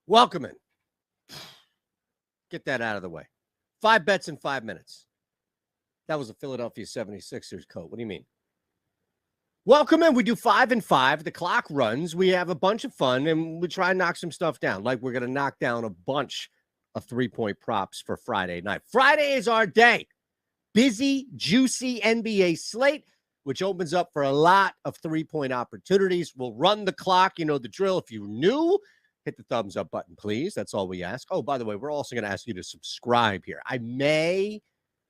Welcome in. Get that out of the way. 5 bets in 5 minutes. That was a Philadelphia 76ers coat. What do you mean? Welcome in. We do 5 and 5. The clock runs. We have a bunch of fun, and we try and knock some stuff down. Like we're going to knock down a bunch of 3-point props for Friday night. Friday is our day. Busy, juicy NBA slate, which opens up for a lot of 3-point opportunities. We'll run the clock. You know the drill. If you're new, hit the thumbs up button, please. That's all we ask. Oh, by the way, we're also going to ask you to subscribe here. I may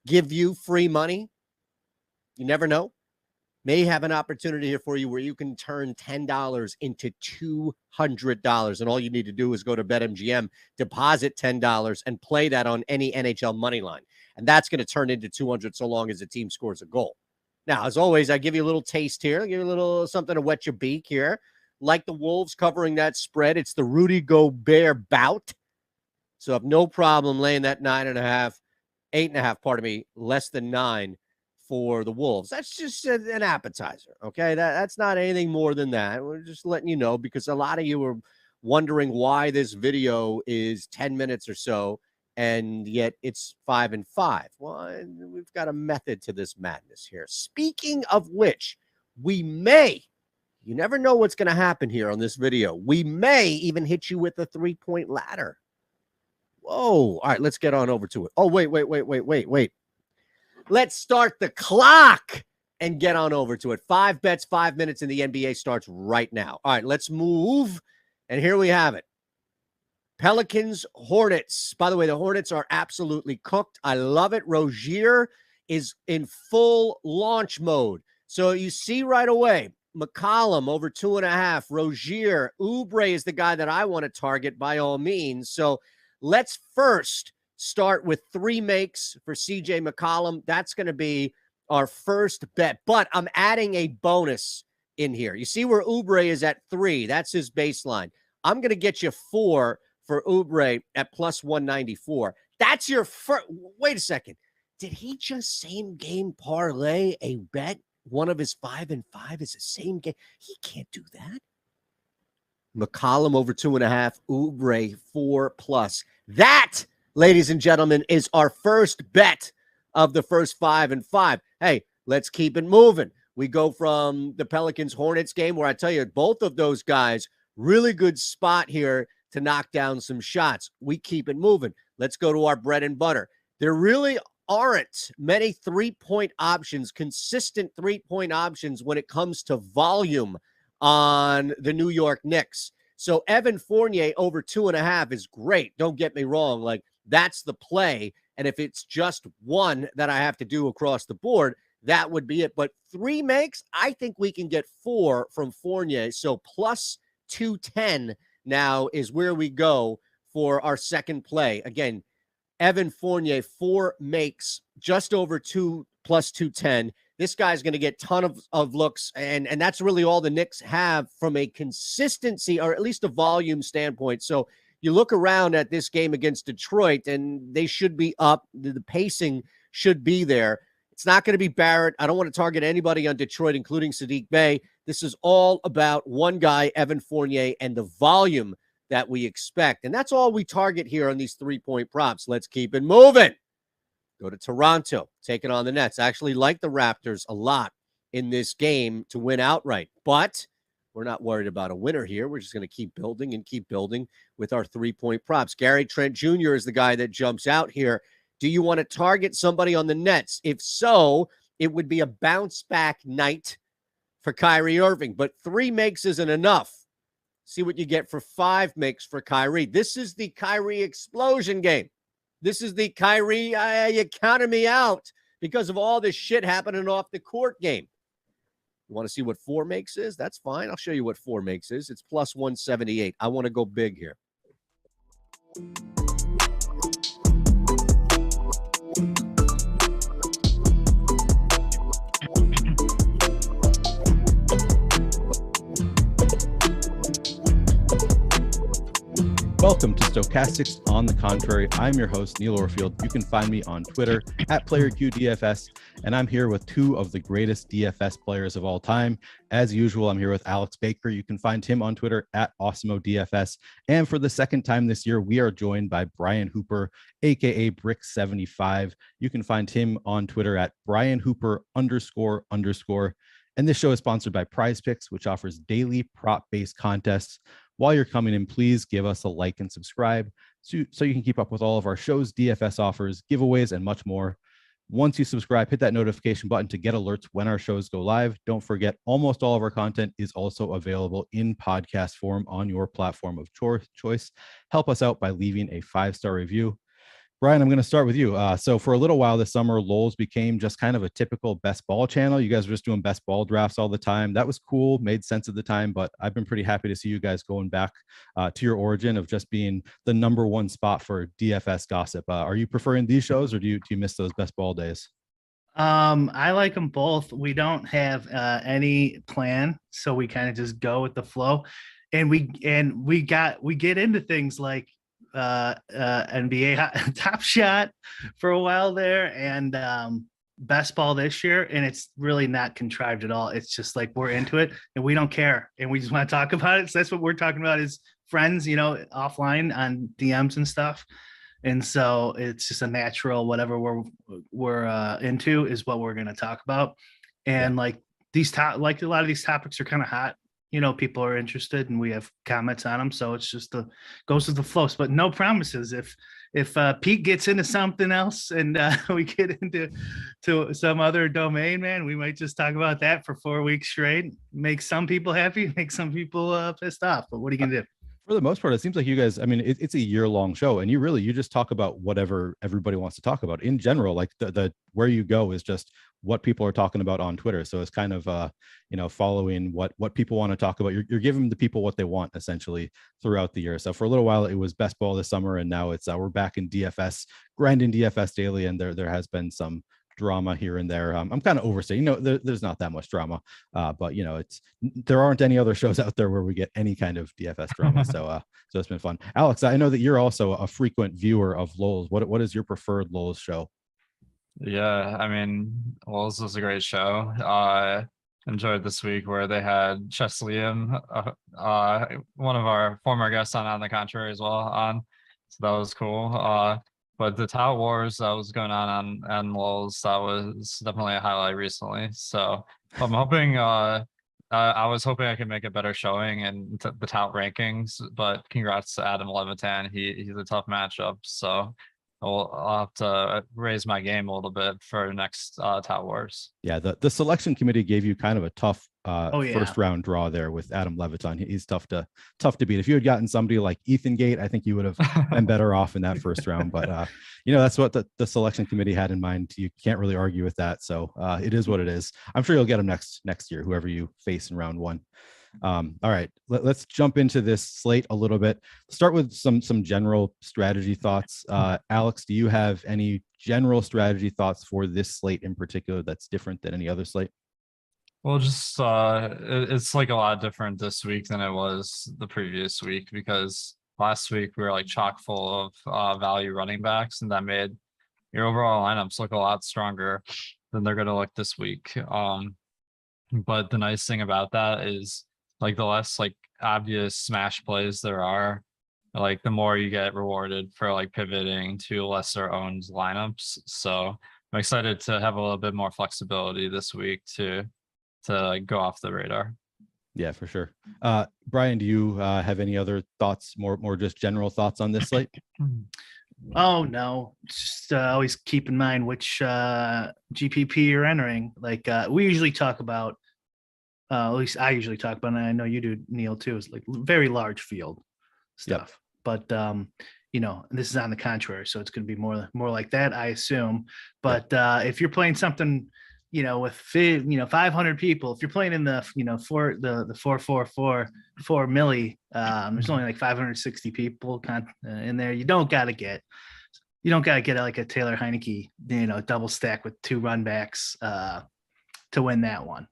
give you free money. You never know. May have an opportunity here for you where you can turn $10 into $200. And all you need to do is go to BetMGM, deposit $10, and play that on any NHL money line. And that's going to turn into $200 so long as the team scores a goal. Now, as always, I give you a little taste here. I give you a little something to wet your beak here. Like the Wolves covering that spread, it's the Rudy Gobert bout. So I have no problem laying that 8.5, pardon me, less than 9 for the Wolves. That's just an appetizer, okay? That's not anything more than that. We're just letting you know because a lot of you are wondering why this video is 10 minutes or so, and yet it's 5 and 5. Well, we've got a method to this madness here. Speaking of which, we may, you never know what's going to happen here on this video. We may even hit you with a 3-point ladder. Whoa. All right, let's get on over to it. Oh, wait. Let's start the clock and get on over to it. 5 bets, 5 minutes in the NBA starts right now. All right, let's move. And here we have it. Pelicans, Hornets. By the way, the Hornets are absolutely cooked. I love it. Rozier is in full launch mode. So you see right away, McCollum over 2.5. Rozier. Oubre is the guy that I want to target by all means. So let's first start with 3 makes for CJ McCollum. That's going to be our first bet. But I'm adding a bonus in here. You see where Oubre is at 3. That's his baseline. I'm going to get you 4 for Oubre at plus 194. That's your first. Wait a second. Did he just same game parlay a bet? One of his 5 and 5 is the same game. He can't do that. McCollum over 2.5. Oubre 4+. That, ladies and gentlemen, is our first bet of the first 5 and 5. Hey, let's keep it moving. We go from the Pelicans-Hornets game where I tell you, both of those guys, really good spot here to knock down some shots. We keep it moving. Let's go to our bread and butter. There really aren't many 3-point options, consistent 3-point options when it comes to volume on the New York Knicks. So Evan Fournier over 2.5 is great. Don't get me wrong. Like, that's the play. And if it's just one that I have to do across the board, that would be it. But 3 makes, I think we can get 4 from Fournier. So plus 210 now is where we go for our second play. Again, Evan Fournier, 4 makes, just over 2 plus 210. This guy's going to get a ton of looks, and that's really all the Knicks have from a consistency or at least a volume standpoint. So you look around at this game against Detroit, and they should be up. The pacing should be there. It's not going to be Barrett. I don't want to target anybody on Detroit, including Sadiq Bey. This is all about one guy, Evan Fournier, and the volume that we expect. And that's all we target here on these 3-point props. Let's keep it moving. Go to Toronto, taking on the Nets. I actually like the Raptors a lot in this game to win outright, but we're not worried about a winner here. We're just going to keep building and keep building with our 3-point props. Gary Trent Jr. is the guy that jumps out here. Do you want to target somebody on the Nets? If so, it would be a bounce-back night for Kyrie Irving, but 3 makes isn't enough. See what you get for 5 makes for Kyrie. This is the Kyrie explosion game. This is the Kyrie, you counted me out because of all this shit happening off the court game. You want to see what 4 makes is? That's fine. I'll show you what 4 makes is. It's plus 178. I want to go big here. Welcome to Stokastic's On the Contrary. I'm your host, Neil Orfield. You can find me on Twitter at PlayerQDFS, and I'm here with two of the greatest DFS players of all time. As usual, I'm here with Alex Baker. You can find him on Twitter at AwesomoDFS. And for the second time this year, we are joined by Brian Hooper, aka Brick75. You can find him on Twitter at BrianHooper__. And this show is sponsored by Prize Picks, which offers daily prop-based contests. While you're coming in, please give us a like and subscribe so you can keep up with all of our shows, DFS offers, giveaways, and much more. Once you subscribe, hit that notification button to get alerts when our shows go live. Don't forget, almost all of our content is also available in podcast form on your platform of choice. Help us out by leaving a 5-star review. Brian, I'm going to start with you. So for a little while this summer, Lowe's became just kind of a typical best ball channel. You guys were just doing best ball drafts all the time. That was cool, made sense at the time, but I've been pretty happy to see you guys going back to your origin of just being the number one spot for DFS gossip. Are you preferring these shows, or do you miss those best ball days? I like them both. We don't have any plan, so we kind of just go with the flow, and we get into things like NBA Top Shot for a while there, and best ball this year, and it's really not contrived at all. It's just like we're into it and we don't care, and we just want to talk about it. So that's what we're talking about, is friends, offline on DMs and stuff. And so it's just a natural, whatever we're into is what we're going to talk about. And like a lot of these topics are kind of hot. People are interested and we have comments on them. So it's just goes with the flow, but no promises. If Pete gets into something else and we get into some other domain, man, we might just talk about that for 4 weeks straight. Make some people happy, make some people pissed off. But what are you going to do? For the most part, it seems like you guys, I mean, it's a year-long show, and you just talk about whatever everybody wants to talk about. In general, like the where you go is just what people are talking about on Twitter. So it's kind of following what people want to talk about. You're giving the people what they want essentially throughout the year. So for a little while it was best ball this summer, and now it's we're back in DFS, grinding DFS daily, and there has been some drama here and there. I'm kind of overstating, there's not that much drama, but there aren't any other shows out there where we get any kind of DFS drama. So it's been fun. Alex, I know that you're also a frequent viewer of Lowe's. What is your preferred Lowe's show? Yeah, I mean, Lowe's was a great show. I enjoyed this week where they had Chess Liam, one of our former guests on the Contrary as well on. So that was cool. But the Tout Wars that was going on Lowe's, that was definitely a highlight recently. So I'm hoping, I was hoping I could make a better showing in the Tout rankings, but congrats to Adam Levitan. He's a tough matchup. So I'll have to raise my game a little bit for next Tout Wars. Yeah, the selection committee gave you kind of a tough first round draw there with Adam Levitan. He's tough to beat. If you had gotten somebody like Ethan Gate, I think you would have been better off in that first round. But that's what the selection committee had in mind. You can't really argue with that. So it is what it is. I'm sure you'll get him next year, whoever you face in round one. All right, let's jump into this slate a little bit. Start with some general strategy thoughts. Alex, do you have any general strategy thoughts for this slate in particular that's different than any other slate? Well, just it's like a lot different this week than it was the previous week, because last week we were like chock full of value running backs, and that made your overall lineups look a lot stronger than they're going to look this week. But the nice thing about that is, like, the less like obvious smash plays there are, like the more you get rewarded for like pivoting to lesser owned lineups. So I'm excited to have a little bit more flexibility this week to like go off the radar. Yeah, for sure. Brian, do you have any other thoughts, more just general thoughts on this slate? Oh no, just always keep in mind which GPP you're entering. Like we usually talk about, at least I usually talk about, and I know you do, Neil, too, is like very large field stuff. Yep. But this is on the contrary, so it's going to be more like that, I assume. But if you're playing something, with 500 people, if you're playing in the 4 milli, there's only like 560 people in there. You don't got to get like a Taylor Heineke, double stack with 2 run backs to win that one.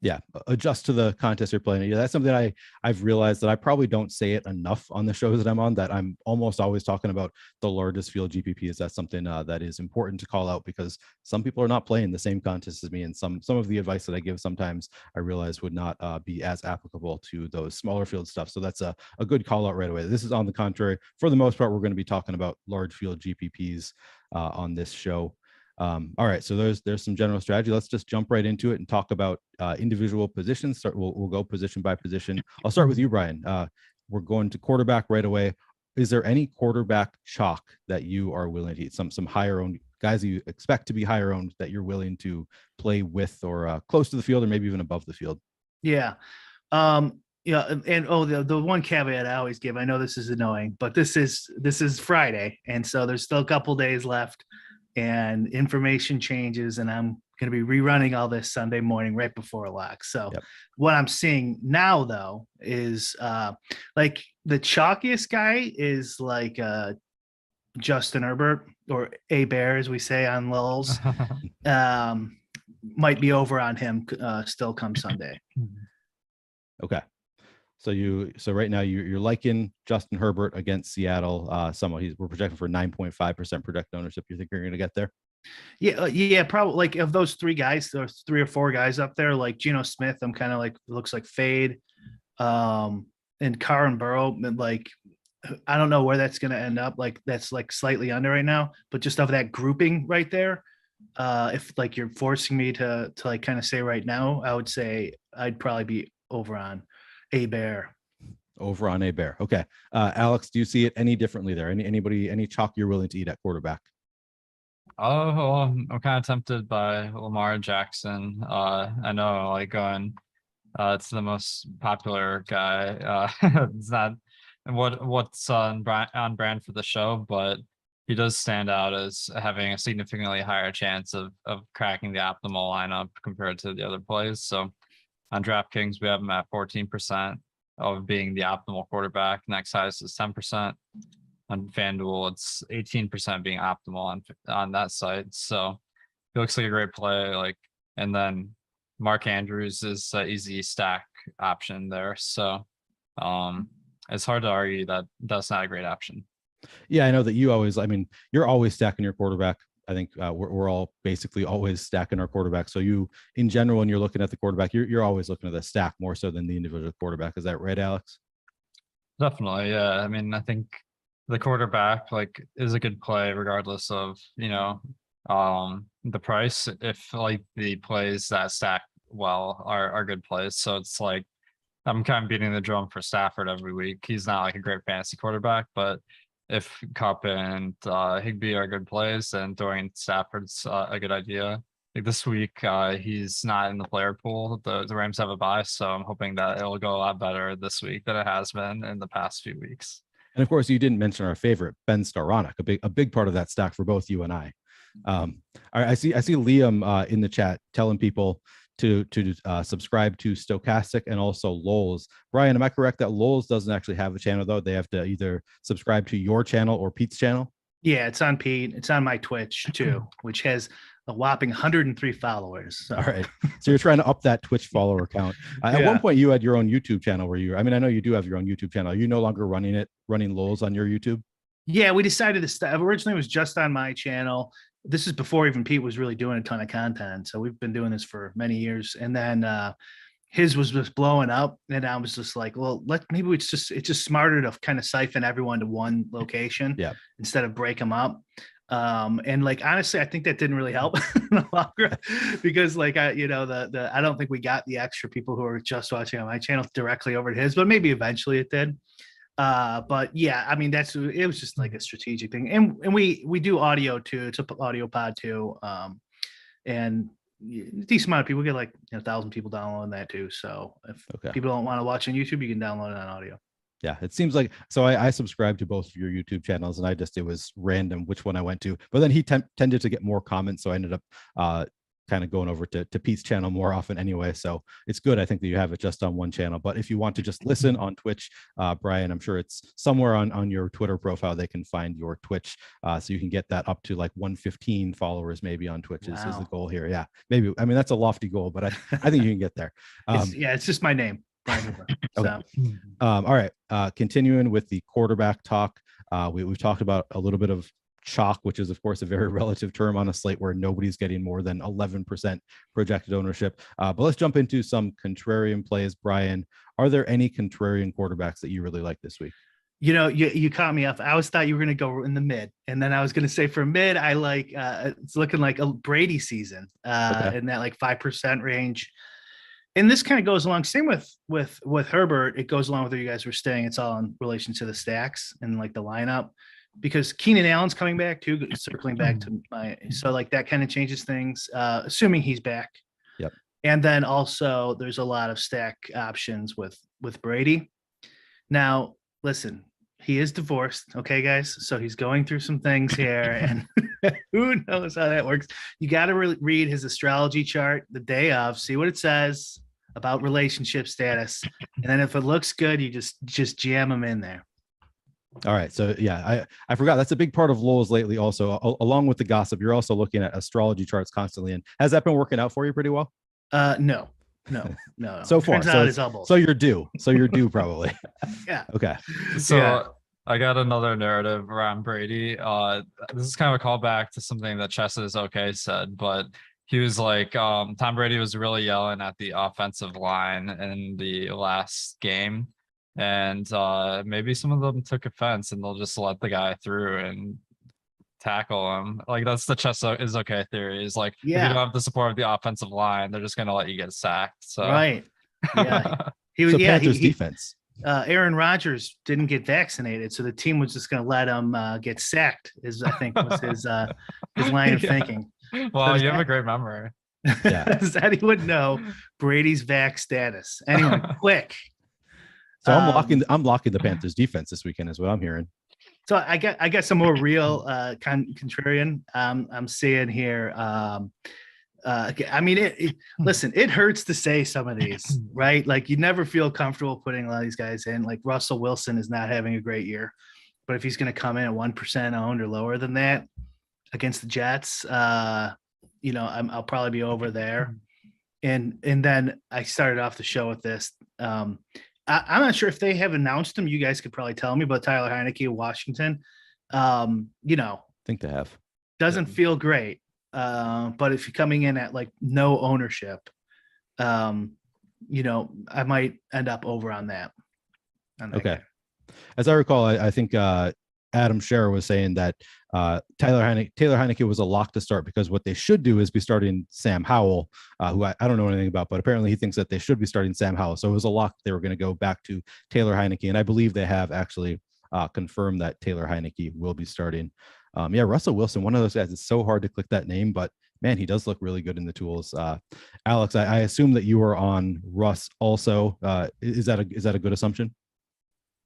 Yeah, adjust to the contest you're playing. Yeah, that's something I've realized that I probably don't say it enough on the shows that I'm on, that I'm almost always talking about the largest field GPPs. That's something that is important to call out, because some people are not playing the same contest as me, and some of the advice that I give sometimes I realize would not be as applicable to those smaller field stuff. So that's a good call out right away. This is on the contrary. For the most part, we're going to be talking about large field GPPs on this show. All right, so there's some general strategy. Let's just jump right into it and talk about individual positions. We'll go position by position. I'll start with you, Brian. We're going to quarterback right away. Is there any quarterback chalk that you are willing to eat? Some higher owned guys you expect to be higher owned that you're willing to play with, or close to the field, or maybe even above the field? Yeah. Yeah, and the one caveat I always give, I know this is annoying, but this is Friday, and so there's still a couple days left, and information changes, and I'm going to be rerunning all this Sunday morning right before lock. So what I'm seeing now, though, is like the chalkiest guy is like Justin Herbert, or A Bear, as we say on lulls. Might be over on him still come Sunday. Okay. So right now you're liking Justin Herbert against Seattle. We're projecting for 9.5% projected ownership. You think you're going to get there? Yeah, probably. Like, of those three guys, there's 3 or 4 guys up there. Like Geno Smith, I'm kind of like, looks like fade. And Carr and Burrow, like, I don't know where that's going to end up. Like, that's like slightly under right now, but just of that grouping right there. If like you're forcing me to like kind of say right now, I would say I'd probably be over on A Bear. Over on A Bear. Okay. Alex, do you see it any differently there? Any chalk you're willing to eat at quarterback? Oh, well, I'm kind of tempted by Lamar Jackson. I know, like, going, it's the most popular guy. It's not what's on brand for the show, but he does stand out as having a significantly higher chance of cracking the optimal lineup compared to the other plays. So on DraftKings, we have him at 14% of being the optimal quarterback. Next highest is 10%. On FanDuel, it's 18% being optimal on that site. So he looks like a great play. Like, and then Mark Andrews is an easy stack option there. So it's hard to argue that that's not a great option. Yeah, I know that you're always stacking your quarterback. I think we're all basically always stacking our quarterback. So you, in general, when you're looking at the quarterback, you're always looking at the stack more so than the individual quarterback. Is that right, Alex? Definitely, yeah. I mean, I think the quarterback is a good play regardless of the price, if like the plays that stack well are good plays. So it's like I'm kind of beating the drum for Stafford every week. He's not like a great fantasy quarterback, but if Kupp and Higbee are good plays, then throwing Stafford's a good idea. Like this week, he's not in the player pool. The Rams have a bye, so I'm hoping that it'll go a lot better this week than it has been in the past few weeks. And of course, you didn't mention our favorite, Ben Skowronek, a big part of that stack for both you and I. I see Liam in the chat telling people to subscribe to Stokastic and also Lowell's. Brian, am I correct that Lowell's doesn't actually have a channel, though? They have to either subscribe to your channel or Pete's channel? Yeah, it's on Pete. It's on my Twitch too, which has a whopping 103 followers. So. All right. So you're trying to up that Twitch follower count. At one point, you had your own YouTube channel I know you do have your own YouTube channel. Are you no longer running Lowell's on your YouTube? Yeah, we decided to stop. Originally, it was just on my channel. This is before even Pete was really doing a ton of content. So we've been doing this for many years. And then his was just blowing up. And I was just like, well, maybe it's just smarter to kind of siphon everyone to one location instead of break them up. And like, honestly, I think that didn't really help in the long run because like, I don't think we got the extra people who are just watching on my channel directly over to his, but maybe eventually it did. But yeah, I mean, it was just like a strategic thing. And we do audio too. It's an audio pod too. And a decent amount of people get 1,000 people downloading that too. So if people don't want to watch on YouTube, you can download it on audio. Yeah, it seems like, so I subscribed to both of your YouTube channels and it was random which one I went to, but then he tended to get more comments. So I ended up kind of going over to Pete's channel more often anyway. So it's good, I think, that you have it just on one channel. But if you want to just listen on Twitch, Brian, I'm sure it's somewhere on your Twitter profile, they can find your Twitch. So you can get that up to like 115 followers maybe on Twitch is the goal here. Yeah, maybe. I mean, that's a lofty goal, but I think you can get there. It's just my name. Brian Hoover. Okay. All right. Continuing with the quarterback talk. We've talked about a little bit of chalk, which is of course a very relative term on a slate where nobody's getting more than 11% projected ownership. But let's jump into some contrarian plays. Brian, are there any contrarian quarterbacks that you really like this week? You caught me up. I always thought you were going to go in the mid, and then I was going to say for mid, I like it's looking like a Brady season in that like 5% range. And this kind of goes along. Same with Herbert. It goes along with where you guys were staying. It's all in relation to the stacks and like the lineup, because Keenan Allen's coming back too, circling back to so like that kind of changes things, assuming he's back. Yep. And then also there's a lot of stack options with Brady. Now, listen, he is divorced. Okay, guys. So he's going through some things here, and who knows how that works. You got to read his astrology chart the day of, see what it says about relationship status. And then if it looks good, you just jam him in there. All right. So yeah, I forgot that's a big part of Lowell's lately also, along with the gossip. You're also looking at astrology charts constantly. And has that been working out for you pretty well? No. So far. So you're due. Probably. Yeah. Okay. So Yeah. I got another narrative around Brady. This is kind of a callback to something that Chessa's said, but he was like, Tom Brady was really yelling at the offensive line in the last game. And maybe some of them took offense and they'll just let the guy through and tackle him. Like that's the Chessa is okay theory. Is like, if you don't have the support of the offensive line, they're just gonna let you get sacked. So right. Yeah. He was so Panthers defense. Aaron Rodgers didn't get vaccinated, so the team was just going to let him get sacked. I think was his line of thinking. Well, you have a great memory. Yeah, that he would know Brady's vac status. Anyway, quick. So I'm locking the Panthers defense this weekend, is what I'm hearing. So I got some more real contrarian. I'm seeing here. I mean, listen, it hurts to say some of these, right? Like you never feel comfortable putting a lot of these guys in. Like Russell Wilson is not having a great year, but if he's going to come in at 1% owned or lower than that against the Jets, I'll probably be over there. And then I started off the show with this. I'm not sure if they have announced him. You guys could probably tell me, but Tyler Heineke of Washington, think they have. Doesn't feel great. But if you're coming in at like no ownership, I might end up over on that. Okay. As I recall, I think Adam Scherer was saying that Taylor Heineke was a lock to start because what they should do is be starting Sam Howell, who I don't know anything about, but apparently he thinks that they should be starting Sam Howell. So it was a lock. They were going to go back to Taylor Heineke. And I believe they have actually confirmed that Taylor Heineke will be starting. Russell Wilson, one of those guys. It's so hard to click that name, but man, he does look really good in the tools. Alex, I assume that you are on Russ also. Is that a good assumption?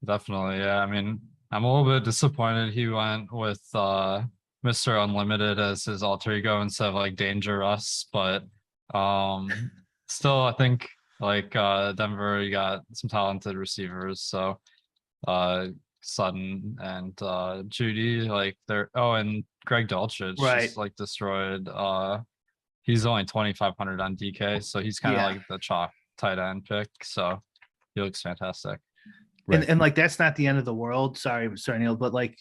Definitely, yeah. I mean, I'm a little bit disappointed he went with Mr. Unlimited as his alter ego instead of like Danger Russ, but still, I think like Denver, you got some talented receivers, so Sutton and Judy, like they're and Greg Dulcich just like destroyed. He's only 2,500 on DK, so he's kind of like the chalk tight end pick. So he looks fantastic. Right. And like that's not the end of the world. Sorry, Neil, but like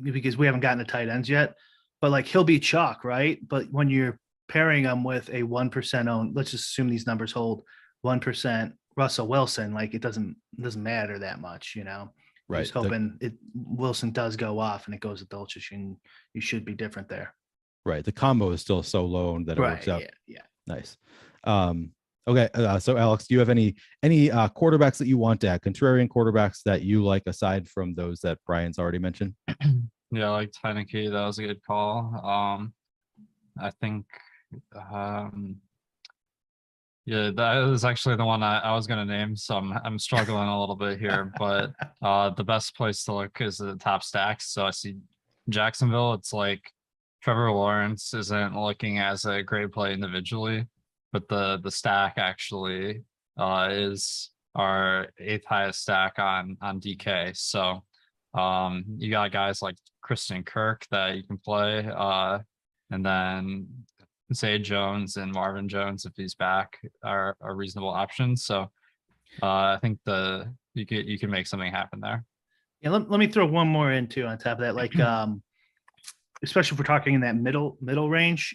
because we haven't gotten to tight ends yet, but like he'll be chalk, right? But when you're pairing him with a 1% own, let's just assume these numbers hold 1% Russell Wilson, like it doesn't matter that much, Right. Just hoping Wilson does go off and it goes to Dulcich, and you should be different there. Right. The combo is still so low that it works out. Yeah. Nice. Okay. So Alex, do you have any quarterbacks that you want to add? Contrarian quarterbacks that you like aside from those that Brian's already mentioned? Yeah, like Heineke, that was a good call. I think that is actually the one I was going to name. So I'm struggling a little bit here, but the best place to look is the top stacks. So I see Jacksonville. It's like Trevor Lawrence isn't looking as a great play individually, but the stack actually is our 8th highest stack on DK. So you got guys like Kristen Kirk that you can play, and then Zay Jones and Marvin Jones, if he's back, are reasonable options. So I think you can make something happen there. Yeah, let me throw one more in too on top of that. Like especially if we're talking in that middle range,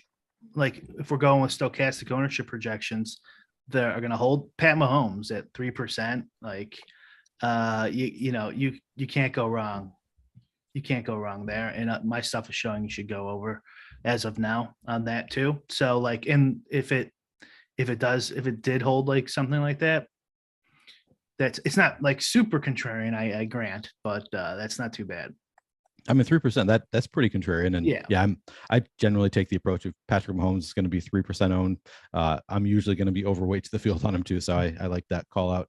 like if we're going with Stokastic ownership projections, they are going to hold Pat Mahomes at 3%. Like you can't go wrong. You can't go wrong there. And my stuff is showing you should go over as of now on that too. So like, and if it did hold like something like that, it's not like super contrarian, I grant, but that's not too bad. I mean, 3%, that's pretty contrarian. And yeah, I generally take the approach of Patrick Mahomes is going to be 3% owned. I'm usually going to be overweight to the field on him too. So I like that call out.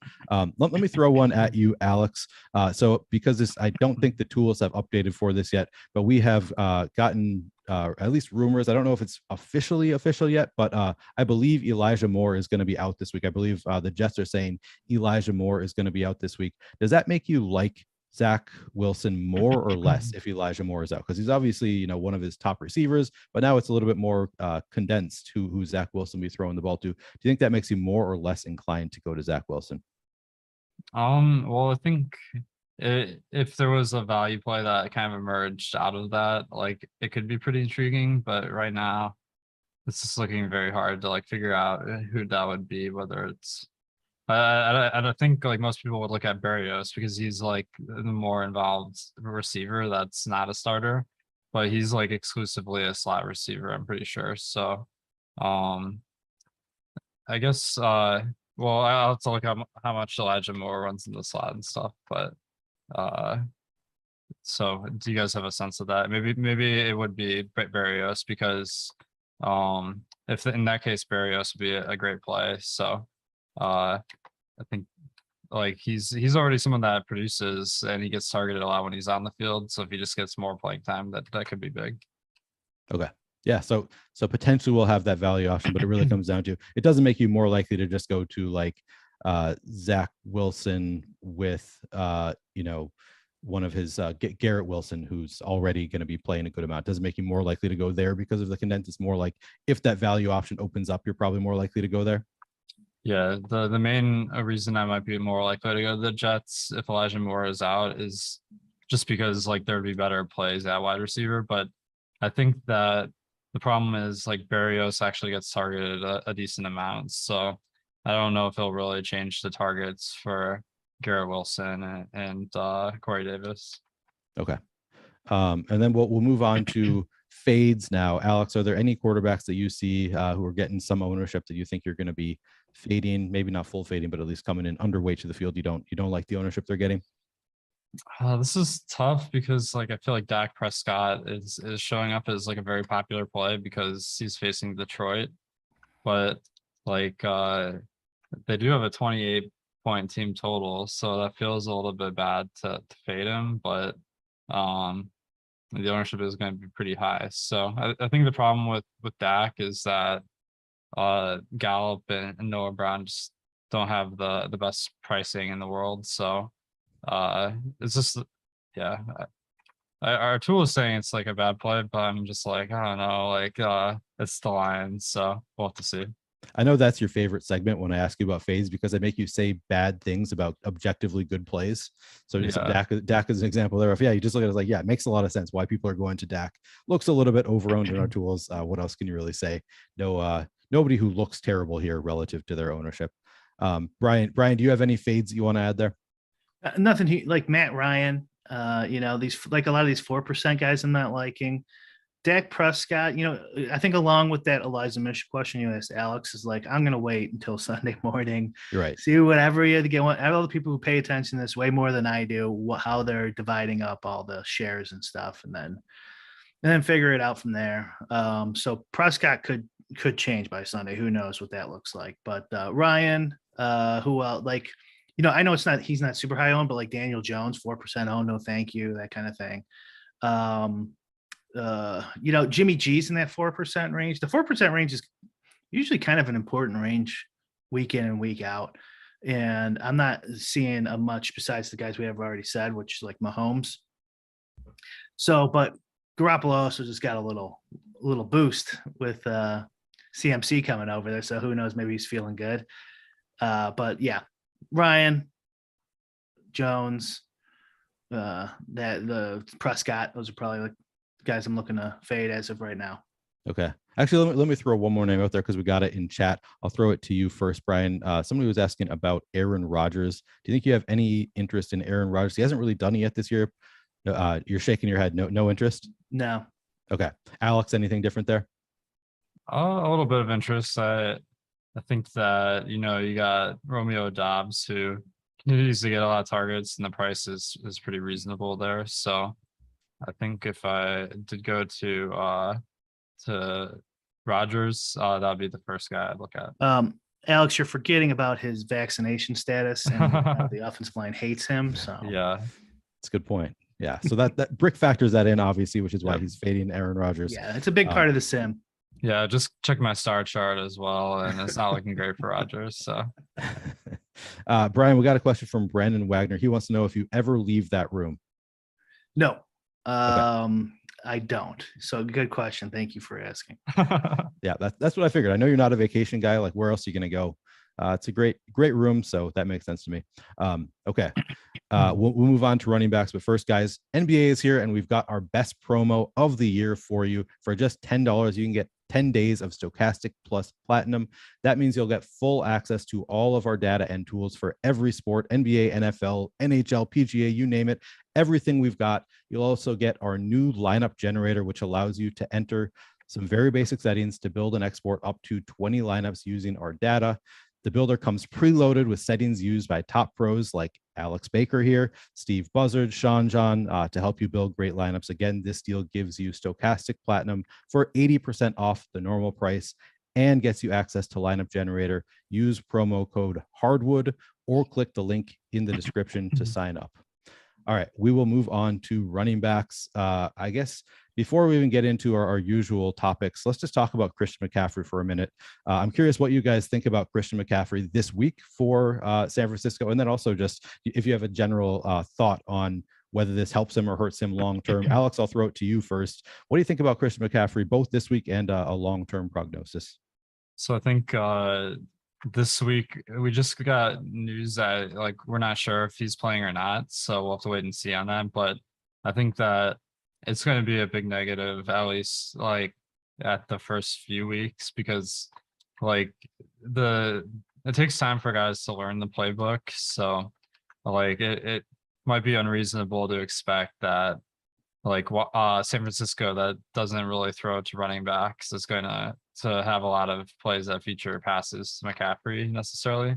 Let me throw one at you, Alex. So because I don't think the tools have updated for this yet, but we have gotten at least rumors. I don't know if it's official yet, but I believe Elijah Moore is going to be out this week. I believe the Jets are saying Elijah Moore is going to be out this week. Does that make you like Zach Wilson more or less if Elijah Moore is out? Because he's obviously, one of his top receivers, but now it's a little bit more condensed who Zach Wilson be throwing the ball to. Do you think that makes you more or less inclined to go to Zach Wilson? Well, I think if there was a value play that kind of emerged out of that, like it could be pretty intriguing, but right now it's just looking very hard to like figure out who that would be, whether it's I think like most people would look at Berrios because he's like the more involved receiver that's not a starter, but he's like exclusively a slot receiver, I'm pretty sure. So I guess well, I'll have to look how much Elijah Moore runs in the slot and stuff, but so do you guys have a sense of that? Maybe it would be Berrios because if in that case Berrios would be a great play. So I think like he's already someone that produces and he gets targeted a lot when he's on the field. So if he just gets more playing time, that could be big. Okay. Yeah. So potentially we'll have that value option, but it really comes down to, it doesn't make you more likely to just go to like Zach Wilson with one of his Garrett Wilson, who's already going to be playing a good amount. Doesn't make you more likely to go there because of the condensed. It's more like if that value option opens up, you're probably more likely to go there. Yeah, the main reason I might be more likely to go to the Jets if Elijah Moore is out is just because like there'd be better plays at wide receiver. But I think that the problem is like Berrios actually gets targeted a decent amount. So I don't know if he'll really change the targets for Garrett Wilson and Corey Davis. Okay. And then we'll move on to fades now. Alex, are there any quarterbacks that you see who are getting some ownership that you think you're going to be fading, maybe not full fading, but at least coming in underweight to the field? You don't like the ownership they're getting? This is tough because like I feel like Dak Prescott is showing up as like a very popular play because he's facing Detroit, but like they do have a 28-point team total, so that feels a little bit bad to fade him, but the ownership is going to be pretty high. So I think the problem with Dak is that Gallup and Noah Brown just don't have the best pricing in the world. So it's just, yeah, our tool is saying it's like a bad play, but I'm just like, I don't know, like it's the Lions, so we'll have to see. I know that's your favorite segment when I ask you about fades because I make you say bad things about objectively good plays. So just Dak is an example there of, you just look at it like, it makes a lot of sense why people are going to Dak. Looks a little bit overowned in our tools. What else can you really say? No, nobody who looks terrible here relative to their ownership. Brian, do you have any fades that you want to add there? Nothing like Matt Ryan. These like a lot of these 4% guys I'm not liking. Dak Prescott, I think along with that Elijah Mish question you asked Alex is like, I'm going to wait until Sunday morning. You're right. See whatever you get. All the people who pay attention to this way more than I do, how they're dividing up all the shares and stuff, and then figure it out from there. So Prescott could change by Sunday. Who knows what that looks like? But Ryan, who like, I know he's not super high owned, but like Daniel Jones, 4% owned, no thank you, that kind of thing. Jimmy G's in that 4% range. The 4% range is usually kind of an important range week in and week out. And I'm not seeing a much besides the guys we have already said, which is like Mahomes. So, but Garoppolo also just got a little boost with CMC coming over there. So who knows, maybe he's feeling good. But yeah, Ryan, Jones, the Prescott, those are probably like guys I'm looking to fade as of right now. Okay. Actually, let me throw one more name out there because we got it in chat. I'll throw it to you first, Brian. Somebody was asking about Aaron Rodgers. Do you think you have any interest in Aaron Rodgers? He hasn't really done it yet this year. You're shaking your head. No interest? No. Okay. Alex, anything different there? A little bit of interest. I think that, you got Romeo Dobbs, who continues to get a lot of targets, and the price is pretty reasonable there. So I think if I did go to Rodgers, that'd be the first guy I'd look at. Alex, you're forgetting about his vaccination status, and the offensive line hates him. So yeah, it's a good point. Yeah, so that Brick factors that in, obviously, which is why he's fading Aaron Rodgers. Yeah, it's a big part of the sim. Yeah, just check my star chart as well, and it's not looking great for Rodgers. So, Brian, we got a question from Brandon Wagner. He wants to know if you ever leave that room. No, I don't. So good question. Thank you for asking. Yeah, that's what I figured. I know you're not a vacation guy. Like, where else are you going to go? It's a great room, so that makes sense to me. Okay, we'll move on to running backs, but first, guys, NBA is here, and we've got our best promo of the year for you. For just $10, you can get 10 days of Stokastic plus Platinum. That means you'll get full access to all of our data and tools for every sport: NBA, NFL, NHL, PGA, you name it, everything we've got. You'll also get our new lineup generator, which allows you to enter some very basic settings to build and export up to 20 lineups using our data. The builder comes preloaded with settings used by top pros like Alex Baker here, Steve Buzzard, Sean John, to help you build great lineups. Again, this deal gives you Stokastic Platinum for 80% off the normal price and gets you access to lineup generator. Use promo code Hardwood or click the link in the description to sign up. All right, we will move on to running backs. I guess before we even get into our usual topics, let's just talk about Christian McCaffrey for a minute. I'm curious what you guys think about Christian McCaffrey this week for San Francisco, and then also just if you have a general thought on whether this helps him or hurts him long-term. Alex, I'll throw it to you first. What do you think about Christian McCaffrey, both this week and a long-term prognosis? So I think this week we just got news that we're not sure if he's playing or not, so we'll have to wait and see on that. But I think that it's going to be a big negative, at least at the first few weeks, because it takes time for guys to learn the playbook. So it might be unreasonable to expect that San Francisco, that doesn't really throw to running backs, is going to have a lot of plays that feature passes to McCaffrey necessarily.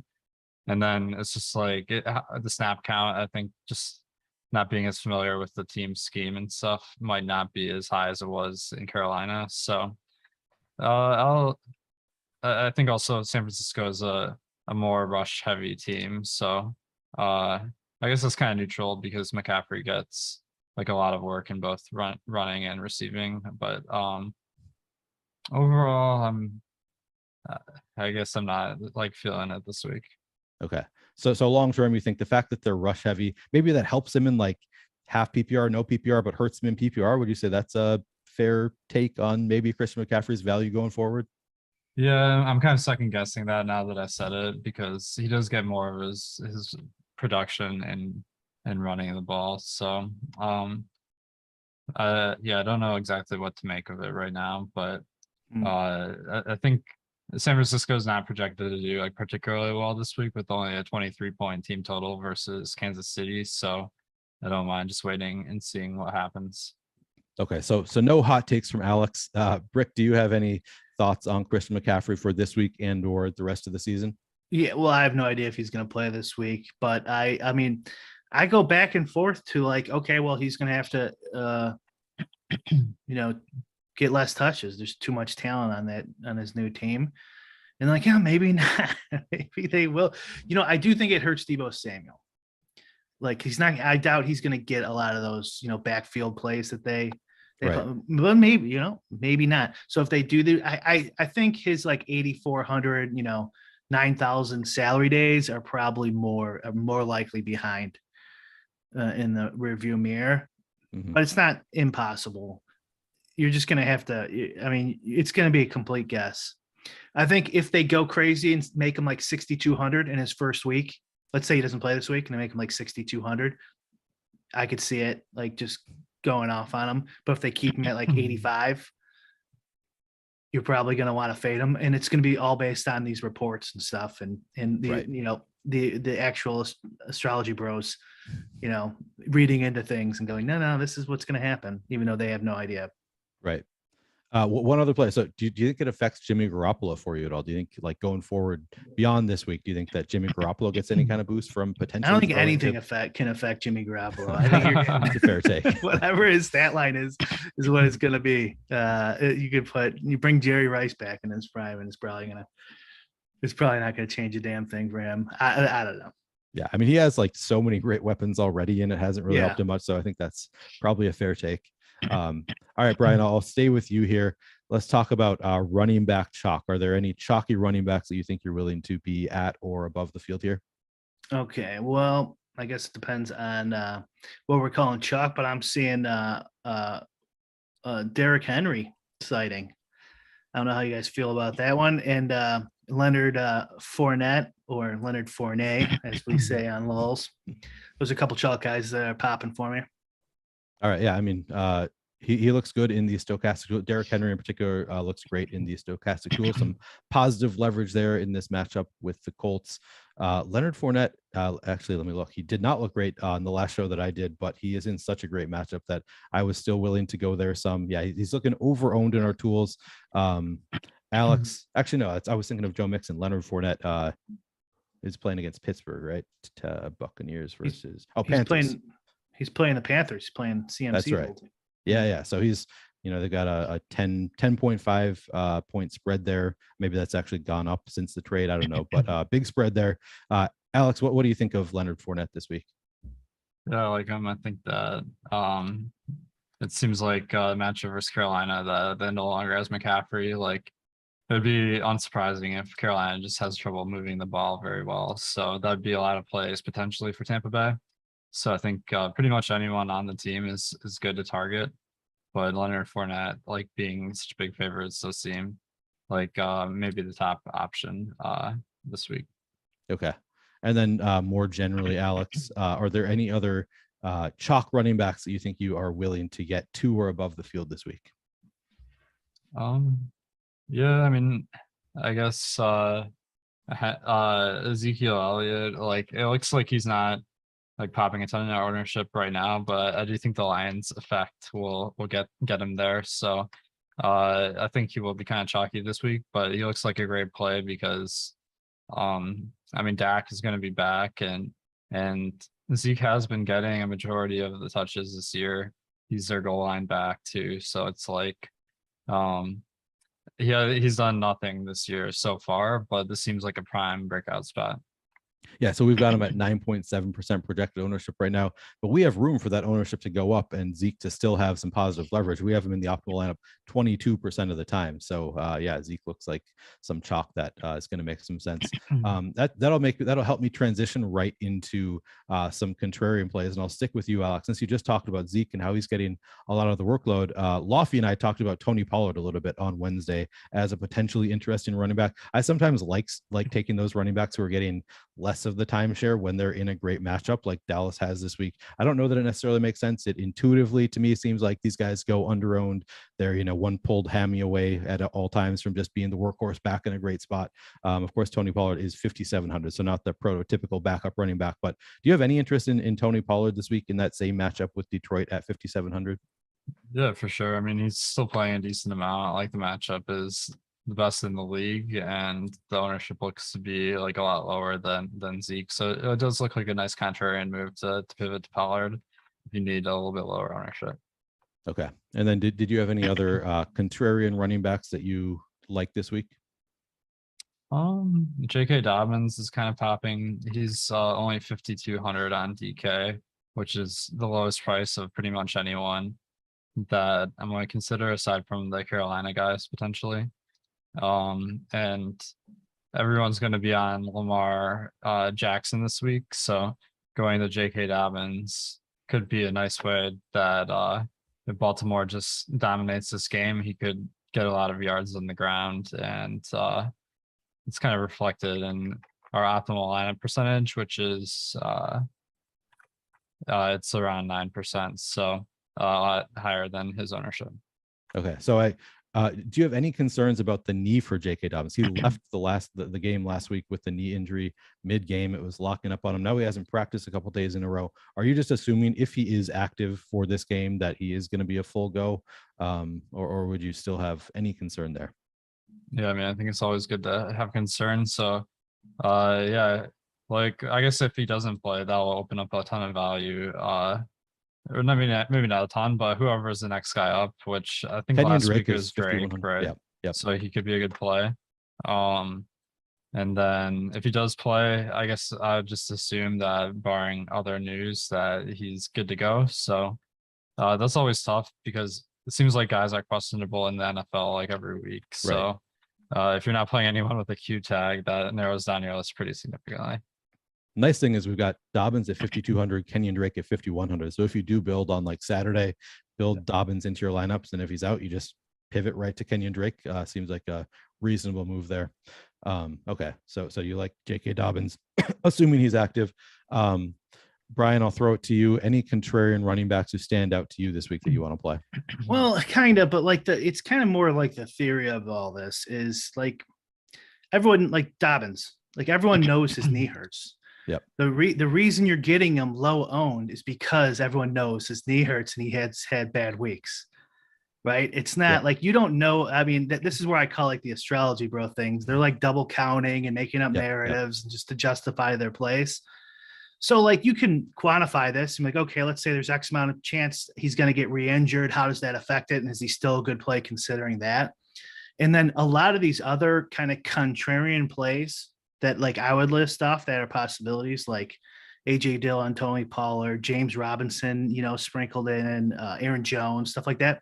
And then it's just the snap count, I think, just not being as familiar with the team scheme and stuff, might not be as high as it was in Carolina. So I think also San Francisco is a more rush heavy team. So I guess that's kind of neutral because McCaffrey gets a lot of work in both running and receiving. But overall, I guess I'm not feeling it this week. Okay. So long term, you think the fact that they're rush heavy, maybe that helps him in half PPR, no PPR, but hurts him in PPR. Would you say that's a fair take on maybe Christian McCaffrey's value going forward? Yeah, I'm kind of second guessing that now that I said it, because he does get more of his production and running the ball. So I don't know exactly what to make of it right now, but I think San Francisco is not projected to do particularly well this week with only a 23-point team total versus Kansas City. So I don't mind just waiting and seeing what happens. Okay, so no hot takes from Alex. Brick, do you have any thoughts on Christian McCaffrey for this week and or the rest of the season? Yeah, well, I have no idea if he's going to play this week, but I mean, I go back and forth to okay, well, he's going to have to, get less touches. There's too much talent on his new team. And yeah, maybe not. Maybe they will. I do think it hurts Deebo Samuel. I doubt he's going to get a lot of those, backfield plays that they Right. But maybe, maybe not. So if they do I think his like 8,400, 9,000 salary days are probably more likely behind in the rearview mirror, but it's not impossible. You're just going to have to, it's going to be a complete guess. I think if they go crazy and make him like 6,200 in his first week, let's say he doesn't play this week and they make him like 6,200, I could see it like just going off on him. But if they keep him at like 85, you're probably going to want to fade him. And it's going to be all based on these reports and stuff. And the, Right. The actual astrology bros, reading into things and going, no, this is what's going to happen, even though they have no idea. Right. One other play. So do you think it affects Jimmy Garoppolo for you at all? Do you think like going forward beyond this week, do you think that Jimmy Garoppolo gets any kind of boost from potentially? I don't think anything can affect Jimmy Garoppolo. I think That's a fair take. Whatever his stat line is what it's going to be. You bring Jerry Rice back in his prime, and it's probably not going to change a damn thing for him. I don't know. Yeah, I mean, he has like so many great weapons already, and it hasn't really helped him much. So I think that's probably a fair take. All right, Brian, I'll stay with you here. Let's talk about running back chalk. Are there any chalky running backs that you think you're willing to be at or above the field here? Okay, well, I guess it depends on what we're calling chalk, but I'm seeing Derrick Henry sighting. I don't know how you guys feel about that one. And Leonard Fournette, or Leonard Fournette, as we say on LOLs. There's a couple chalk guys that are popping for me. All right. Yeah. I mean, he looks good in the Stokastic tool. Derrick Henry in particular looks great in the Stokastic tool. Some positive leverage there in this matchup with the Colts. Leonard Fournette, actually, let me look. He did not look great on the last show that I did, but he is in such a great matchup that I was still willing to go there some. Yeah, he's looking over-owned in our tools. Alex, actually, no, I was thinking of Joe Mixon. Leonard Fournette is playing against Pittsburgh, right? Buccaneers versus Panthers. He's playing the Panthers. He's playing CMC. That's right. Yeah. So he's, they got a 10.5 point spread there. Maybe that's actually gone up since the trade. I don't know, but big spread there. Alex, what do you think of Leonard Fournette this week? Yeah, I like him. I think that it seems like a matchup versus Carolina that no longer has McCaffrey. Like, it'd be unsurprising if Carolina just has trouble moving the ball very well. So that'd be a lot of plays potentially for Tampa Bay. So I think pretty much anyone on the team is good to target. But Leonard Fournette, like being such a big favorite, does seem like maybe the top option this week. Okay. And then more generally, Alex, are there any other chalk running backs that you think you are willing to get to or above the field this week? Yeah, I mean, I guess Ezekiel Elliott, like it looks like he's not like popping a ton of ownership right now, but I do think the Lions effect will get him there. So I think he will be kind of chalky this week, but he looks like a great play because I mean, Dak is going to be back and Zeke has been getting a majority of the touches this year. He's their goal line back too. So it's like he's done nothing this year so far, but this seems like a prime breakout spot. Yeah, so we've got him at 9.7% projected ownership right now, but we have room for that ownership to go up and Zeke to still have some positive leverage. We have him in the optimal lineup 22% of the time. So yeah, Zeke looks like some chalk that is going to make some sense. That'll help me transition right into some contrarian plays, and I'll stick with you, Alex, since you just talked about Zeke and how he's getting a lot of the workload. Lofty and I talked about Tony Pollard a little bit on Wednesday as a potentially interesting running back. I sometimes like taking those running backs who are getting less of the timeshare when they're in a great matchup like Dallas has this week. I don't know that it necessarily makes sense. It intuitively to me seems like these guys go under-owned. They're, one pulled hammy away at all times from just being the workhorse back in a great spot. Of course, Tony Pollard is 5,700, so not the prototypical backup running back. But do you have any interest in Tony Pollard this week in that same matchup with Detroit at 5,700? Yeah, for sure. I mean, he's still playing a decent amount. I like the matchup is the best in the league, and the ownership looks to be like a lot lower than Zeke. So it does look like a nice contrarian move to pivot to Pollard if you need a little bit lower ownership. Okay. And then did you have any other contrarian running backs that you like this week? J.K. Dobbins is kind of popping. He's only 5,200 on DK, which is the lowest price of pretty much anyone. that I'm going to consider aside from the Carolina guys potentially. And everyone's going to be on Lamar Jackson this week. So going to J.K. Dobbins could be a nice way that if Baltimore just dominates this game, he could get a lot of yards on the ground. And it's kind of reflected in our optimal lineup percentage, which is it's around 9%. So a lot higher than his ownership. Okay. So do you have any concerns about the knee for J.K. Dobbins? He left the game last week with the knee injury mid-game. It was locking up on him. Now he hasn't practiced a couple days in a row. Are you just assuming if he is active for this game that he is going to be a full go, or would you still have any concern there? Yeah, I mean, I think it's always good to have concerns. So, yeah, like I guess if he doesn't play, that will open up a ton of value. Or maybe not a ton, but whoever is the next guy up, which I think Kenyon last Drake week is was Drake, right? Yeah. Yep. So he could be a good play. And then if he does play, I guess I would just assume that barring other news that he's good to go. So that's always tough because it seems like guys are questionable in the NFL like every week. So if you're not playing anyone with a Q tag, that narrows down your list pretty significantly. Nice thing is we've got Dobbins at 5,200, Kenyon Drake at 5,100. So if you do build on like Saturday, build Dobbins into your lineups, and if he's out, you just pivot right to Kenyon Drake. Seems like a reasonable move there. Okay, so you like J.K. Dobbins, assuming he's active. Brian, I'll throw it to you. Any contrarian running backs who stand out to you this week that you want to play? Well, kind of, but like it's kind of more like the theory of all this is like everyone like Dobbins, like everyone knows his knee hurts. Yep. The reason you're getting him low owned is because everyone knows his knee hurts and he has had bad weeks, right? It's not like you don't know. I mean, this is where I call like the astrology bro things. They're like double counting and making up narratives and just to justify their place. So like you can quantify this and like, okay, let's say there's X amount of chance he's going to get re-injured. How does that affect it? And is he still a good play considering that? And then a lot of these other kind of contrarian plays that like I would list off that are possibilities like AJ Dillon, Tony Pollard, James Robinson, sprinkled in, Aaron Jones, stuff like that.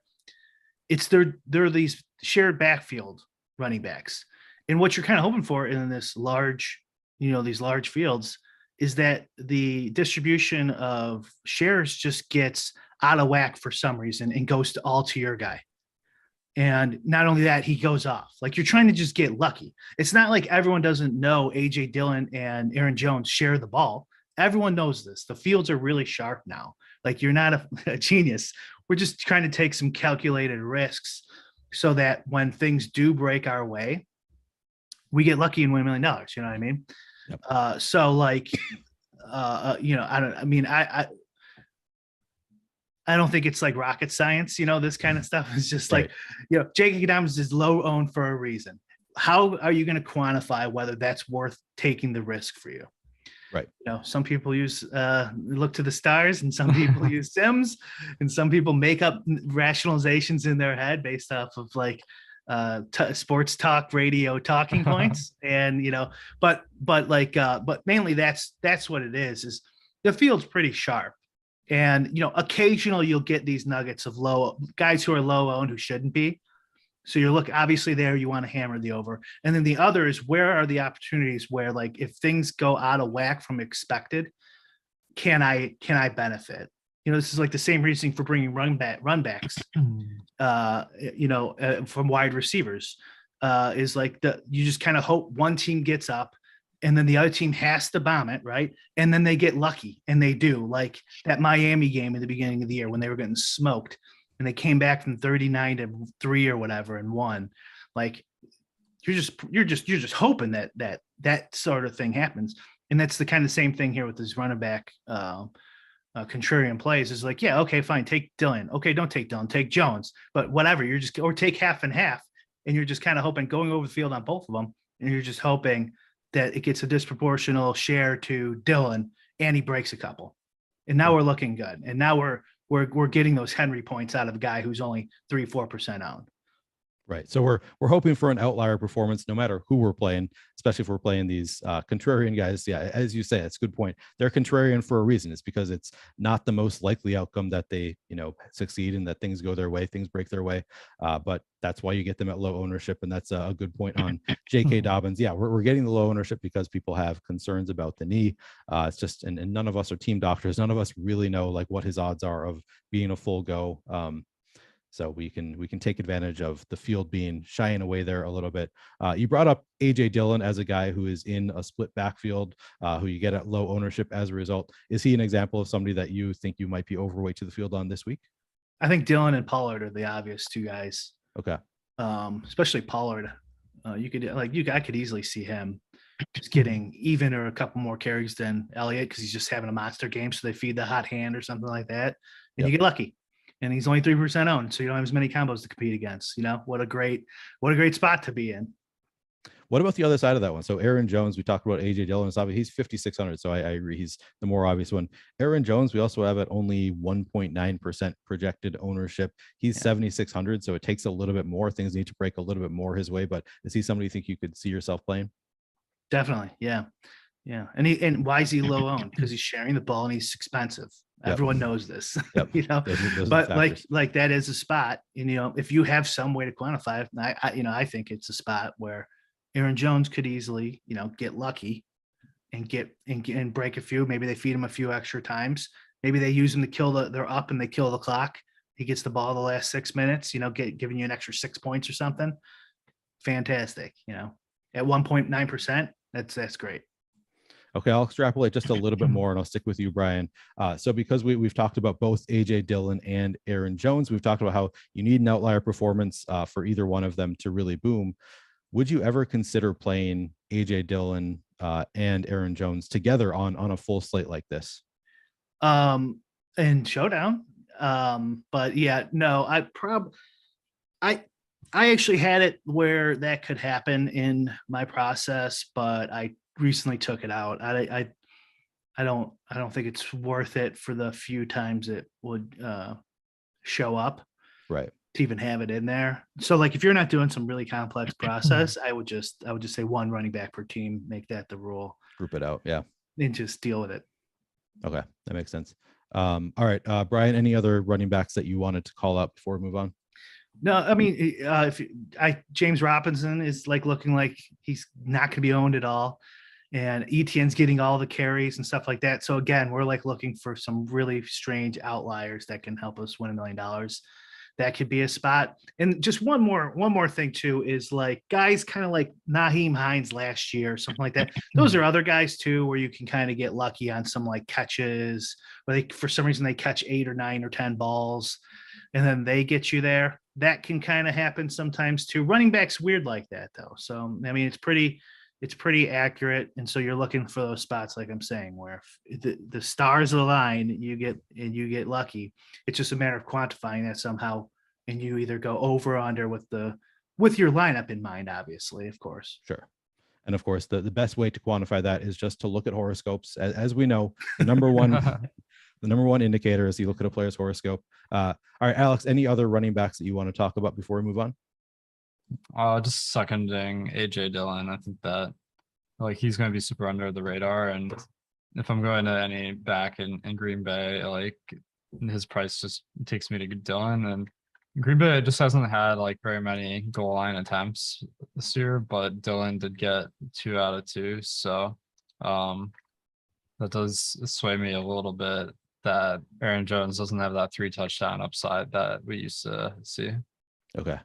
They're these shared backfield running backs. And what you're kind of hoping for in this large, these large fields is that the distribution of shares just gets out of whack for some reason and goes to your guy. And not only that, he goes off. Like you're trying to just get lucky. It's not like everyone doesn't know AJ Dillon and Aaron Jones share the ball. Everyone knows this. The fields are really sharp now. Like you're not a genius. We're just trying to take some calculated risks so that when things do break our way, we get lucky and win $1 million. You know what I mean? Yep. So like, I don't think it's like rocket science, this kind of stuff is just like, J.K. Dobbins is low owned for a reason. How are you going to quantify whether that's worth taking the risk for you? Right. Some people use look to the stars and some people use Sims and some people make up rationalizations in their head based off of like sports talk radio talking points. And, but mainly that's what it is the field's pretty sharp. And, occasionally you'll get these nuggets of low guys who are low owned who shouldn't be. So you're obviously there, you want to hammer the over. And then the other is where are the opportunities where like, if things go out of whack from expected, can I benefit? This is like the same reasoning for bringing run backs, from wide receivers is like you just kind of hope one team gets up and then the other team has to bomb it, right? And then they get lucky, and they do, like that Miami game at the beginning of the year when they were getting smoked, and they came back from 39-3 or whatever and won. Like you're just hoping that sort of thing happens, and that's the kind of same thing here with this running back contrarian plays. Is like, yeah, okay, fine, take Dillon. Okay, don't take Dillon, take Jones, but whatever. Or take half and half, and you're just kind of hoping going over the field on both of them, and you're just hoping that it gets a disproportional share to Dillon and he breaks a couple. And now we're looking good. And now we're getting those Henry points out of a guy who's only 3-4% owned. Right. So we're hoping for an outlier performance no matter who we're playing, especially if we're playing these contrarian guys. Yeah, as you say, it's a good point. They're contrarian for a reason. It's because it's not the most likely outcome that they, succeed and that things go their way, things break their way. But that's why you get them at low ownership. And that's a good point on J.K. Dobbins. Yeah, we're getting the low ownership because people have concerns about the knee. It's just, and none of us are team doctors. None of us really know like what his odds are of being a full go. So we can take advantage of the field being shying away there a little bit. You brought up AJ Dillon as a guy who is in a split backfield, who you get at low ownership as a result. Is he an example of somebody that you think you might be overweight to the field on this week? I think Dillon and Pollard are the obvious two guys. Okay. Especially Pollard. I could easily see him just getting even or a couple more carries than Elliott because he's just having a monster game. So they feed the hot hand or something like that, and you get lucky. And he's only 3% owned, so you don't have as many combos to compete against. What a great spot to be in. What about the other side of that one? So Aaron Jones, we talked about AJ Dillon. He's 5,600, so I agree he's the more obvious one. Aaron Jones, we also have at only 1.9% projected ownership. He's 7,600, so it takes a little bit more. Things need to break a little bit more his way. But is he somebody you think you could see yourself playing? Definitely, yeah. And why is he low owned? Because he's sharing the ball and he's expensive. Everyone knows this, Those but like that is a spot, and if you have some way to quantify it, I think it's a spot where Aaron Jones could easily, get lucky and break a few. Maybe they feed him a few extra times. Maybe they use him to kill they're up and they kill the clock. He gets the ball the last 6 minutes, giving you an extra 6 points or something. Fantastic. At 1.9%, that's great. Okay, I'll extrapolate just a little bit more and I'll stick with you, Brian. So because we've talked about both AJ Dillon and Aaron Jones, we've talked about how you need an outlier performance for either one of them to really boom. Would you ever consider playing AJ Dillon and Aaron Jones together on a full slate like this? In Showdown. But yeah, no, I actually had it where that could happen in my process, but I recently took it out. I don't think it's worth it for the few times it would show up, right, to even have it in there. So like if you're not doing some really complex process, I would just say one running back per team, make that the rule, group it out, and just deal with it. Okay, that makes sense. All right, Brian, any other running backs that you wanted to call out before we move on? No, I mean, James Robinson is looking like he's not going to be owned at all. And Etienne's getting all the carries and stuff like that. So again, we're looking for some really strange outliers that can help us win $1 million. That could be a spot. And just one more thing too is guys kind of like Nyheim Hines last year, something like that. Those are other guys too, where you can kind of get lucky on some catches, where for some reason they catch 8 or 9 or 10 balls, and then they get you there. That can kind of happen sometimes too. Running back's weird like that though. So I mean, it's pretty accurate, and so you're looking for those spots, like I'm saying, where if the stars align, you get lucky. It's just a matter of quantifying that somehow, and you either go over or under with your lineup in mind, obviously, of course. Sure. And of course, the best way to quantify that is just to look at horoscopes. As we know, the number one indicator is you look at a player's horoscope. All right, Alex, any other running backs that you want to talk about before we move on? Just seconding AJ Dillon. I think that he's going to be super under the radar, and if I'm going to any back in Green Bay, his price just takes me to Dillon, and Green Bay just hasn't had very many goal line attempts this year, but Dillon did get 2 out of 2, so that does sway me a little bit that Aaron Jones doesn't have that 3 touchdown upside that we used to see. Okay.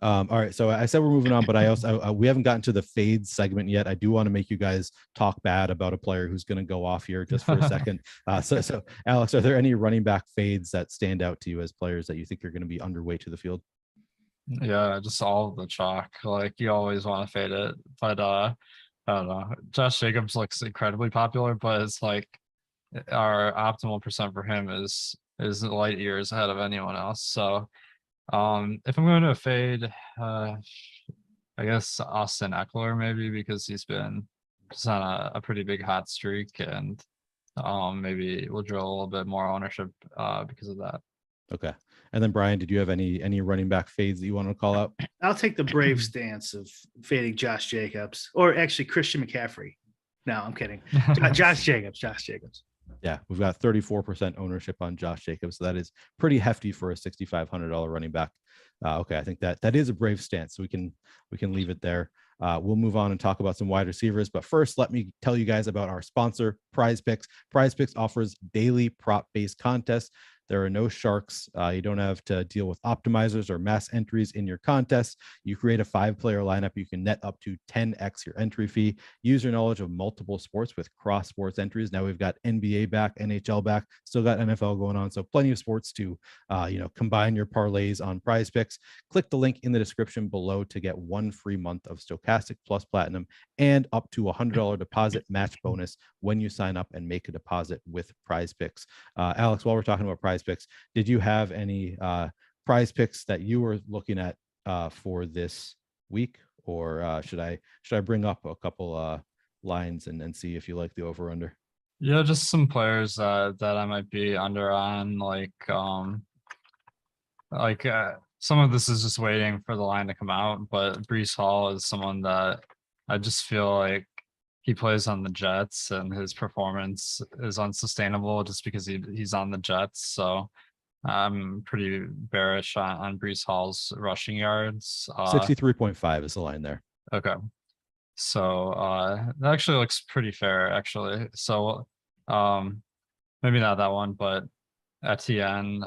All right. So I said we're moving on, but I also we haven't gotten to the fades segment yet. I do want to make you guys talk bad about a player who's going to go off here just for a second. So Alex, are there any running back fades that stand out to you as players that you think are going to be underweight to the field? Yeah, just all of the chalk. You always want to fade it, but I don't know. Josh Jacobs looks incredibly popular, but it's our optimal percent for him is light years ahead of anyone else. So if I'm going to fade, I guess Austin Eckler maybe, because he's been just on a pretty big hot streak, and maybe we'll drill a little bit more ownership because of that. Okay. And then Brian, did you have any running back fades that you want to call out? I'll take the brave stance of fading Josh Jacobs, or actually Christian McCaffrey. No, I'm kidding. Josh Jacobs. Yeah, we've got 34% ownership on Josh Jacobs. So that is pretty hefty for a $6,500 running back. Okay, I think that is a brave stance. So we can leave it there. We'll move on and talk about some wide receivers. But first, let me tell you guys about our sponsor, Prize Picks. Prize Picks offers daily prop-based contests. There are no sharks. You don't have to deal with optimizers or mass entries in your contest. You create a 5-player lineup. You can net up to 10x your entry fee. Use your knowledge of multiple sports with cross sports entries. Now we've got NBA back, NHL back, still got NFL going on. So plenty of sports to, combine your parlays on Prize Picks. Click the link in the description below to get 1 free month of Stokastic Plus Platinum and up to $100 deposit match bonus when you sign up and make a deposit with Prize Picks. Alex, while we're talking about Prize Picks, did you have any Prize Picks that you were looking at for this week, or should I bring up a couple lines and see if you like the over under? Yeah, just some players that I might be under on, some of this is just waiting for the line to come out, but Breece Hall is someone that I just feel like he plays on the Jets and his performance is unsustainable just because he's on the Jets. So I'm pretty bearish on Breece Hall's rushing yards. 63.5 is the line there. Okay. So that actually looks pretty fair, actually. So maybe not that one, but Etienne.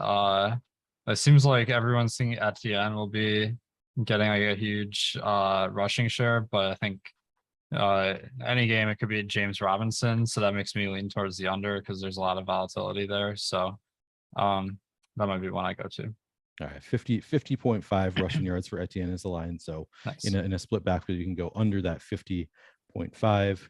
It seems like everyone's thinking Etienne will be getting like a huge rushing share, but I think any game it could be James Robinson, so that makes me lean towards the under because there's a lot of volatility there. So that might be one I go to. All right, 50.5 rushing yards for Etienne is the line. So Nice. in a split backfield, you can go under that 50.5.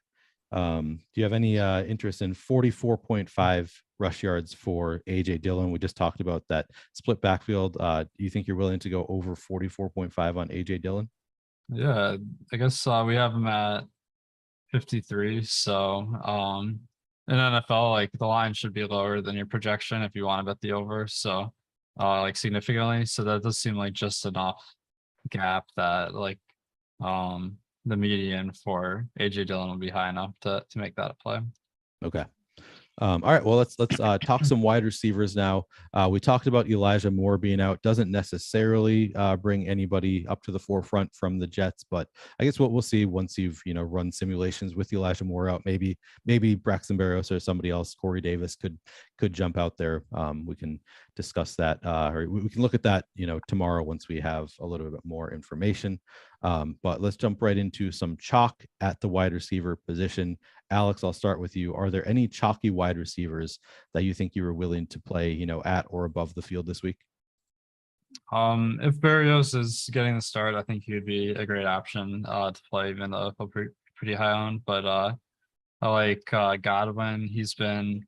Do you have any interest in 44.5 rush yards for AJ Dillon? We just talked about that split backfield. Do you think you're willing to go over 44.5 on AJ Dillon? Yeah, I guess we have him at 53. So in NFL, like the line should be lower than your projection if you want to bet the over. So like significantly. So that does seem like just enough gap that like the median for AJ Dillon will be high enough to make that a play. Okay. All right. Well, let's talk some wide receivers now. We talked about Elijah Moore being out. Doesn't necessarily bring anybody up to the forefront from the Jets, but I guess what we'll see once you've run simulations with Elijah Moore out, maybe Braxton Berrios or somebody else, Corey Davis could jump out there. We can discuss that, or we can look at that tomorrow once we have a little bit more information. But let's jump right into some chalk at the wide receiver position. Alex, I'll start with you. Are there any chalky wide receivers that you think you were willing to play, at or above the field this week? If Berrios is getting the start, I think he would be a great option to play, even though he'll pretty high on. But I like Godwin. He's been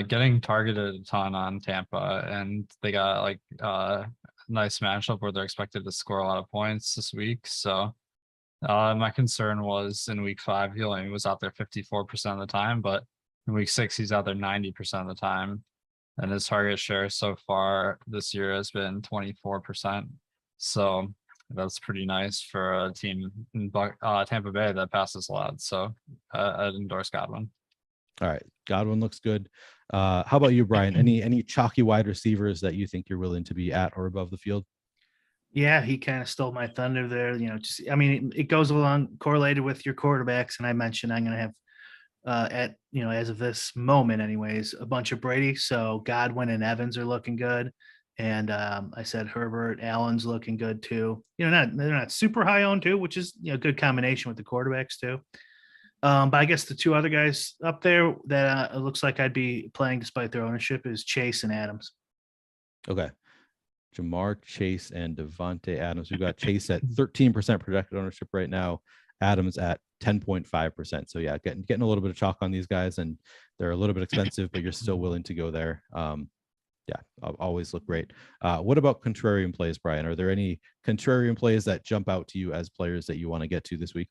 getting targeted a ton on Tampa, and they got like a nice matchup where they're expected to score a lot of points this week. So my concern was in week 5, he only was out there 54% of the time, but in week 6, he's out there 90% of the time. And his target share so far this year has been 24%. So that's pretty nice for a team in Tampa Bay that passes a lot. So I'd endorse Godwin. All right. Godwin looks good. How about you, Brian? Any chalky wide receivers that you think you're willing to be at or above the field? Yeah, he kind of stole my thunder there. It goes along correlated with your quarterbacks. And I mentioned I'm going to have as of this moment anyways, a bunch of Brady. So Godwin and Evans are looking good. And I said Herbert, Allen's looking good too. They're not super high owned too, which is a good combination with the quarterbacks too. But I guess the two other guys up there that it looks like I'd be playing despite their ownership is Chase and Adams. Okay. Jamar Chase and Devontae Adams. We've got Chase at 13% projected ownership right now. Adams at 10.5%. So yeah, getting a little bit of chalk on these guys, and they're a little bit expensive, but you're still willing to go there. Always look great. What about contrarian plays, Brian? Are there any contrarian plays that jump out to you as players that you want to get to this week?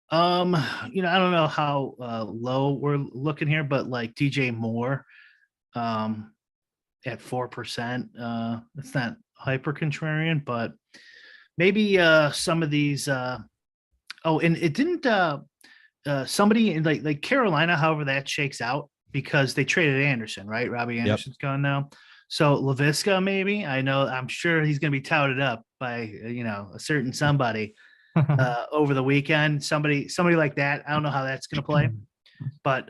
I don't know how low we're looking here, but like DJ Moore, at 4%. It's not hyper contrarian, but maybe some of these. And it didn't. Somebody in like Carolina, however that shakes out, because they traded Anderson, right? Robbie Anderson's gone now. So LaVisca, maybe. I'm sure he's going to be touted up by a certain somebody over the weekend. Somebody like that. I don't know how that's going to play, but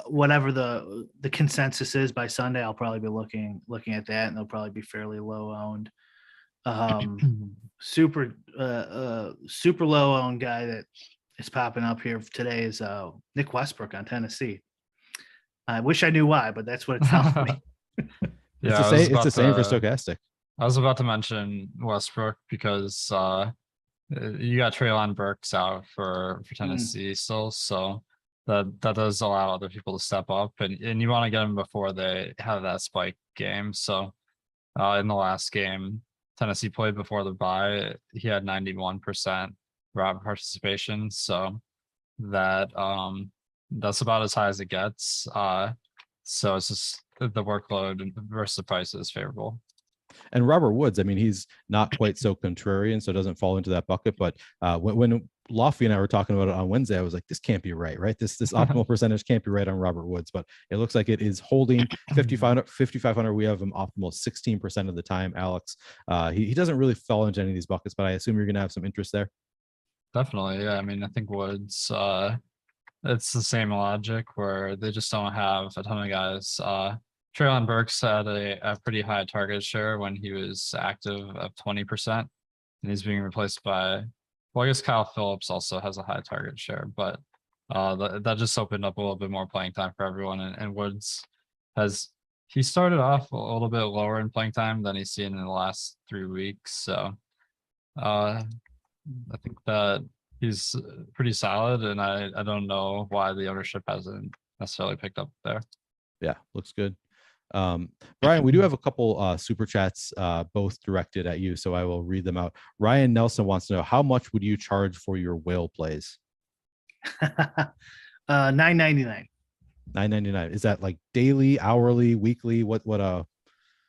whatever the consensus is by Sunday, I'll probably be looking at that, and they'll probably be fairly low owned. Super low owned guy that is popping up here today is Nick Westbrook on Tennessee. I wish I knew why, but that's what it's telling me. It's the same for Stokastic. I was about to mention Westbrook because you got Treylon Burks out for Tennessee still, so that does allow other people to step up, and you want to get them before they have that spike game. So in the last game Tennessee played before the bye, he had 91% route participation, so that's about as high as it gets. So it's just the workload versus the price is favorable. And Robert Woods, I mean, he's not quite so contrarian, so it doesn't fall into that bucket. But when Lofty and I were talking about it on Wednesday, I was like, this can't be right? This optimal percentage can't be right on Robert Woods, but it looks like it is holding 5,500. We have him optimal 16% of the time. Alex, he doesn't really fall into any of these buckets, but I assume you're going to have some interest there. Definitely, yeah. I mean, I think Woods, it's the same logic where they just don't have a ton of guys. Treylon Burks had a pretty high target share when he was active of 20%, and he's being replaced by, well, I guess Kyle Phillips also has a high target share, but that just opened up a little bit more playing time for everyone. And Woods he started off a little bit lower in playing time than he's seen in the last 3 weeks. So I think that he's pretty solid, and I don't know why the ownership hasn't necessarily picked up there. Yeah, looks good. Brian, we do have a couple super chats, both directed at you, so I will read them out. Ryan Nelson wants to know, how much would you charge for your whale plays? $9.99. $9.99. Is that like daily, hourly, weekly? What or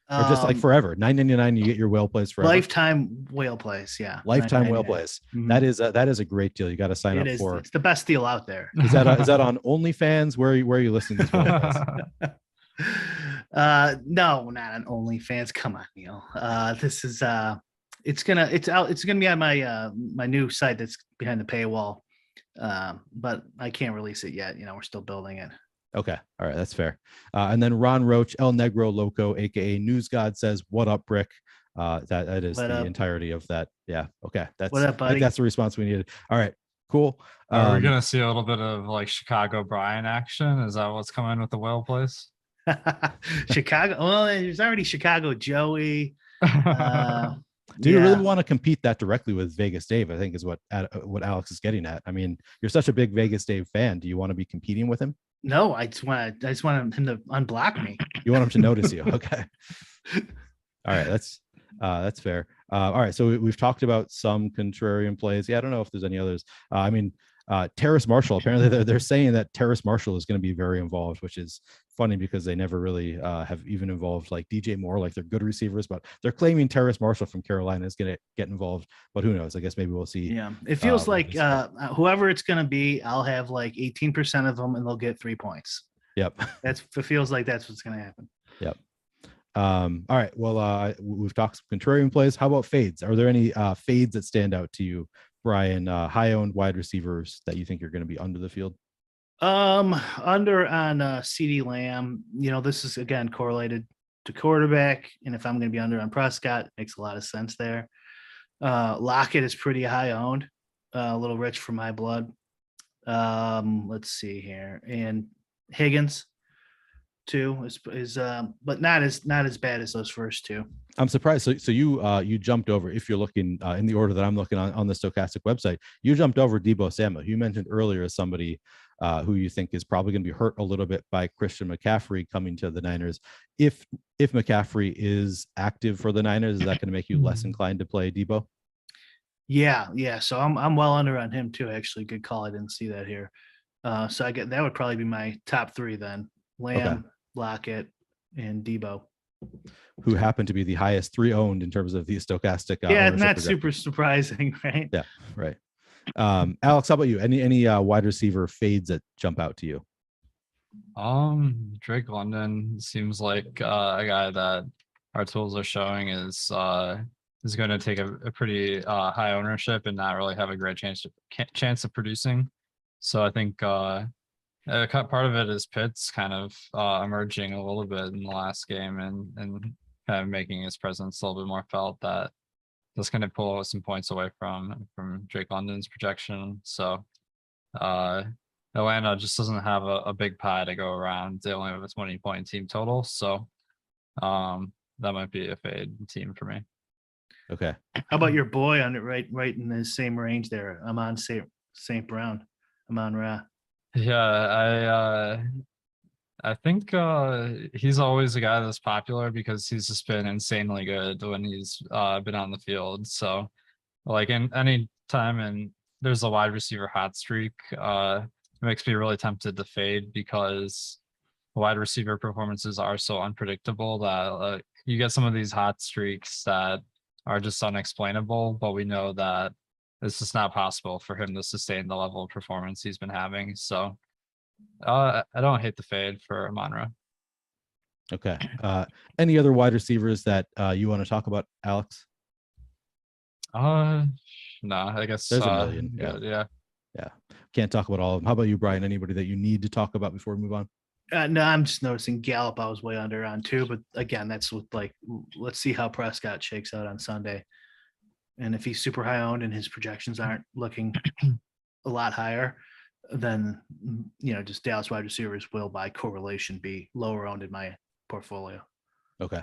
just like forever? $9.99, you get your whale plays forever. Lifetime whale plays, yeah. Lifetime whale plays. Mm-hmm. That is a great deal. You got to sign up for. It's the best deal out there. Is that on OnlyFans? Where are you listening to this whale plays? No, not on OnlyFans. Come on, Neil. This is it's gonna be on my new site that's behind the paywall. But I can't release it yet. We're still building it. Okay. All right. That's fair. And then Ron Roach, El Negro Loco, aka News God, says, "What up, Brick?" That is the entirety of that. Yeah. Okay. That's what up, buddy? That's the response we needed. All right. Cool. Are we gonna see a little bit of like Chicago Brian action? Is that what's coming with the whale place? Chicago. Well, there's already Chicago Joey. Do you really want to compete that directly with Vegas Dave? I think is what Alex is getting at. I mean, you're such a big Vegas Dave fan. Do you want to be competing with him? No, I just want him to unblock me. You want him to notice you? Okay. All right, that's fair. All right, so we've talked about some contrarian plays. Yeah, I don't know if there's any others. I mean, Terrace Marshall. Apparently, they're saying that Terrace Marshall is going to be very involved, which is funny because they never really have even involved like DJ Moore, like they're good receivers, but they're claiming Terrace Marshall from Carolina is going to get involved. But who knows? I guess maybe we'll see. Yeah, it feels like whoever it's going to be, I'll have like 18% of them, and they'll get 3 points. Yep, it feels like that's what's going to happen. Yep. All right. Well, we've talked some contrarian plays. How about fades? Are there any fades that stand out to you, Brian? High-owned wide receivers that you think are going to be under the field? Under on CeeDee Lamb. This is again correlated to quarterback, and if I'm going to be under on Prescott, makes a lot of sense there. Lockett is pretty high owned, a little rich for my blood. Let's see here, and Higgins too is but not as bad as those first two. I'm surprised. So you jumped over, if you're looking in the order that I'm looking on the Stokastic website, you jumped over Deebo Samuel. You mentioned earlier as somebody who you think is probably going to be hurt a little bit by Christian McCaffrey coming to the Niners. If McCaffrey is active for the Niners, is that going to make you less inclined to play Deebo? Yeah. So I'm well under on him too. Actually, good call. I didn't see that here. So I get that would probably be my top three then: Lamb, okay, Lockett, and Deebo. who happen to be the highest 3 owned in terms of the Stokastic. Yeah, ownership not projection. super surprising, right? Yeah, right. Alex, how about you? Any wide receiver fades that jump out to you? Drake London seems like a guy that our tools are showing is going to take a pretty high ownership and not really have a great chance of producing. So I think part of it is Pitts kind of emerging a little bit in the last game and kind of making his presence a little bit more felt. That's going to pull some points away from Drake London's projection. So Atlanta just doesn't have a big pie to go around. They only have a 20-point team total. So that might be a fade team for me. Okay. How about your boy on it, right in the same range there? I'm on St. Brown. I'm on Ra. Yeah, I think he's always a guy that's popular because he's just been insanely good when he's been on the field. So like in any time and there's a wide receiver hot streak, it makes me really tempted to fade because wide receiver performances are so unpredictable that you get some of these hot streaks that are just unexplainable, but we know that it's just not possible for him to sustain the level of performance he's been having. So I don't hate the fade for Amon-Ra. Okay. Any other wide receivers that you want to talk about, Alex? No, I guess There's a million. Yeah. Can't talk about all of them. How about you, Brian? Anybody that you need to talk about before we move on? No, I'm just noticing Gallup. I was way under on too, but again, that's with let's see how Prescott shakes out on Sunday, and if he's super high owned and his projections aren't looking a lot higher, then just Dallas wide receivers will by correlation be lower owned in my portfolio. Okay.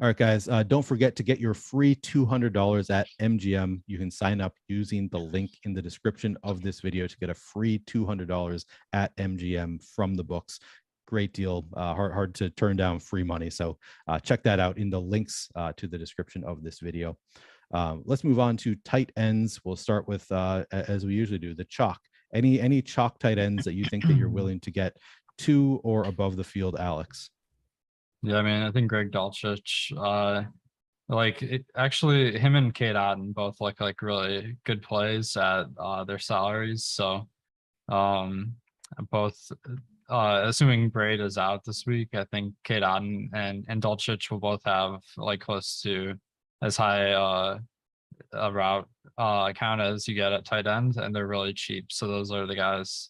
All right, guys. Don't forget to get your free $200 at MGM. You can sign up using the link in the description of this video to get a free $200 at MGM from the books. Great deal. Hard to turn down free money. So check that out in the links to the description of this video. Let's move on to tight ends. We'll start with, as we usually do, the chalk. Any chalk tight ends that you think that you're willing to get to or above the field, Alex? Yeah, I mean, I think Greg Dulcich, actually him and Kate Otten both look like really good plays at their salaries. So both assuming Braid is out this week, I think Kate Otten and Dulcich will both have like close to as high a route count as you get at tight end, and they're really cheap. So those are the guys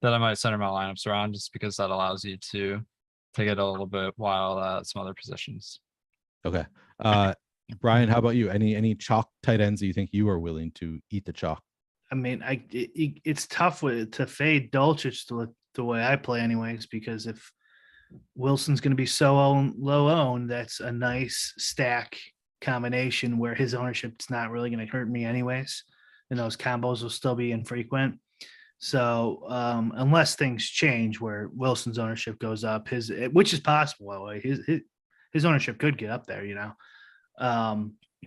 that I might center my lineups around just because that allows you to get a little bit wild at some other positions. Okay. Brian, how about you? Any chalk tight ends that you think you are willing to eat the chalk? I mean, it's tough to fade Dulcich the way I play anyways, because if Wilson's going to be so low owned, that's a nice stack combination where his ownership's not really going to hurt me anyways, and those combos will still be infrequent. So unless things change where Wilson's ownership goes up, which is possible, by the way, his ownership could get up there,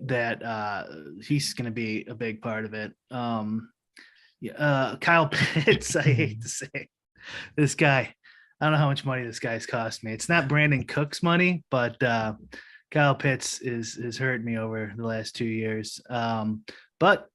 that he's going to be a big part of it. Kyle Pitts, I hate to say this guy. I don't know how much money this guy's cost me. It's not Brandon Cook's money, but Kyle Pitts is hurting me over the last 2 years. But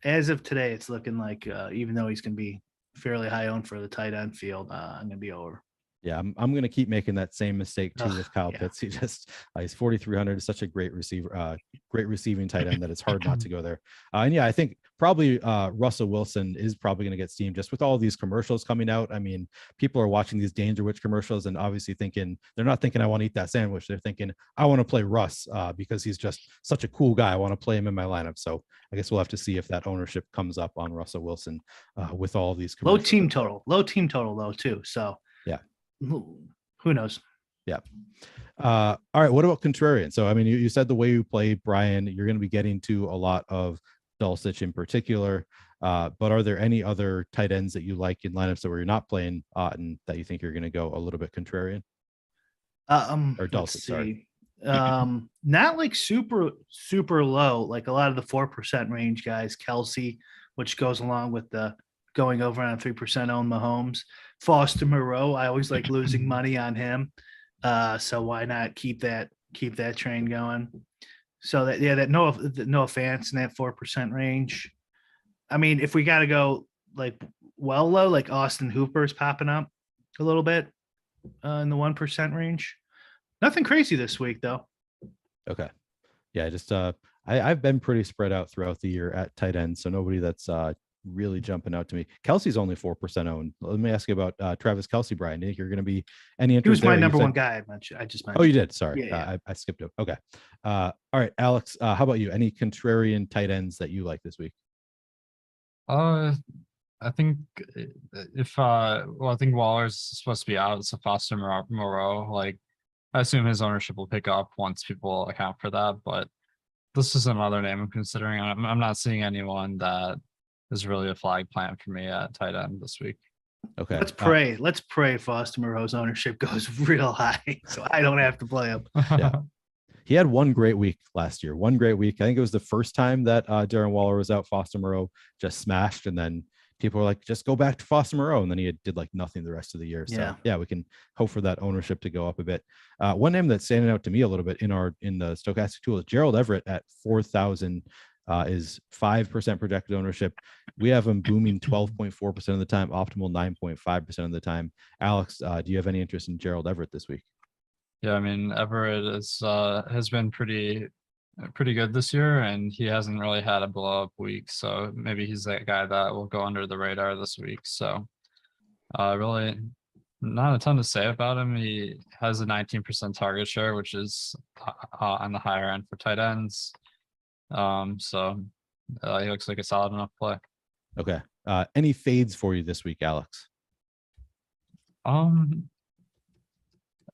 as of today, it's looking like even though he's going to be fairly high owned for the tight end field, I'm going to be over. Yeah, I'm going to keep making that same mistake too with Kyle Pitts. He's 4,300, such a great receiver, great receiving tight end that it's hard not to go there. And yeah, I think probably Russell Wilson is probably going to get steamed just with all these commercials coming out. I mean, people are watching these Danger Witch commercials and obviously they're not thinking I want to eat that sandwich. They're thinking I want to play Russ because he's just such a cool guy. I want to play him in my lineup. So I guess we'll have to see if that ownership comes up on Russell Wilson with all these commercials. Low team total though too. So yeah. Who knows? Yeah. All right. What about Contrarian? So, I mean, you said the way you play, Brian, you're going to be getting to a lot of Dulcich in particular. But are there any other tight ends that you like in lineups that where you're not playing Otten that you think you're going to go a little bit Contrarian? Or Dulcich, sorry. Not like super low, like a lot of the 4% range guys, Kelsey, which goes along with the going over on 3% own Mahomes. Foster Moreau, I always like losing money on him. So why not keep that keep that train going. So that Noah Fant in that 4% range. I mean, if we got to go like well low, like Austin Hooper's popping up a little bit in the 1% range. Nothing crazy this week though. Okay. Yeah, just I've been pretty spread out throughout the year at tight end, so nobody that's really jumping out to me. Kelsey's only 4% owned. Let me ask you about Travis Kelce, Brian. Do you think you're going to be any interest? He was my there? number one guy. I just mentioned. Oh, you did. Sorry, Yeah. I skipped it. Okay. All right, Alex. How about you? Any contrarian tight ends that you like this week? I think I think Waller's supposed to be out. So Foster Moreau, like I assume his ownership will pick up once people account for that. But this is another name I'm considering. I'm not seeing anyone that is really a flag plant for me at tight end this week. Okay. Let's pray Foster Moreau's ownership goes real high, so I don't have to play him. Yeah. He had one great week last year. One great week. I think it was the first time that Darren Waller was out. Foster Moreau just smashed, and then people were like, just go back to Foster Moreau. And then he did like nothing the rest of the year. So yeah, we can hope for that ownership to go up a bit. One name that's standing out to me a little bit in the Stokastic tool is Gerald Everett at 4,000 is 5% projected ownership. We have him booming 12.4% of the time, optimal 9.5% of the time. Alex, do you have any interest in Gerald Everett this week? Yeah, I mean, Everett has been pretty good this year, and he hasn't really had a blow up week. So maybe he's that guy that will go under the radar this week. So really not a ton to say about him. He has a 19% target share, which is on the higher end for tight ends. So he looks like a solid enough play. Okay. Any fades for you this week, Alex?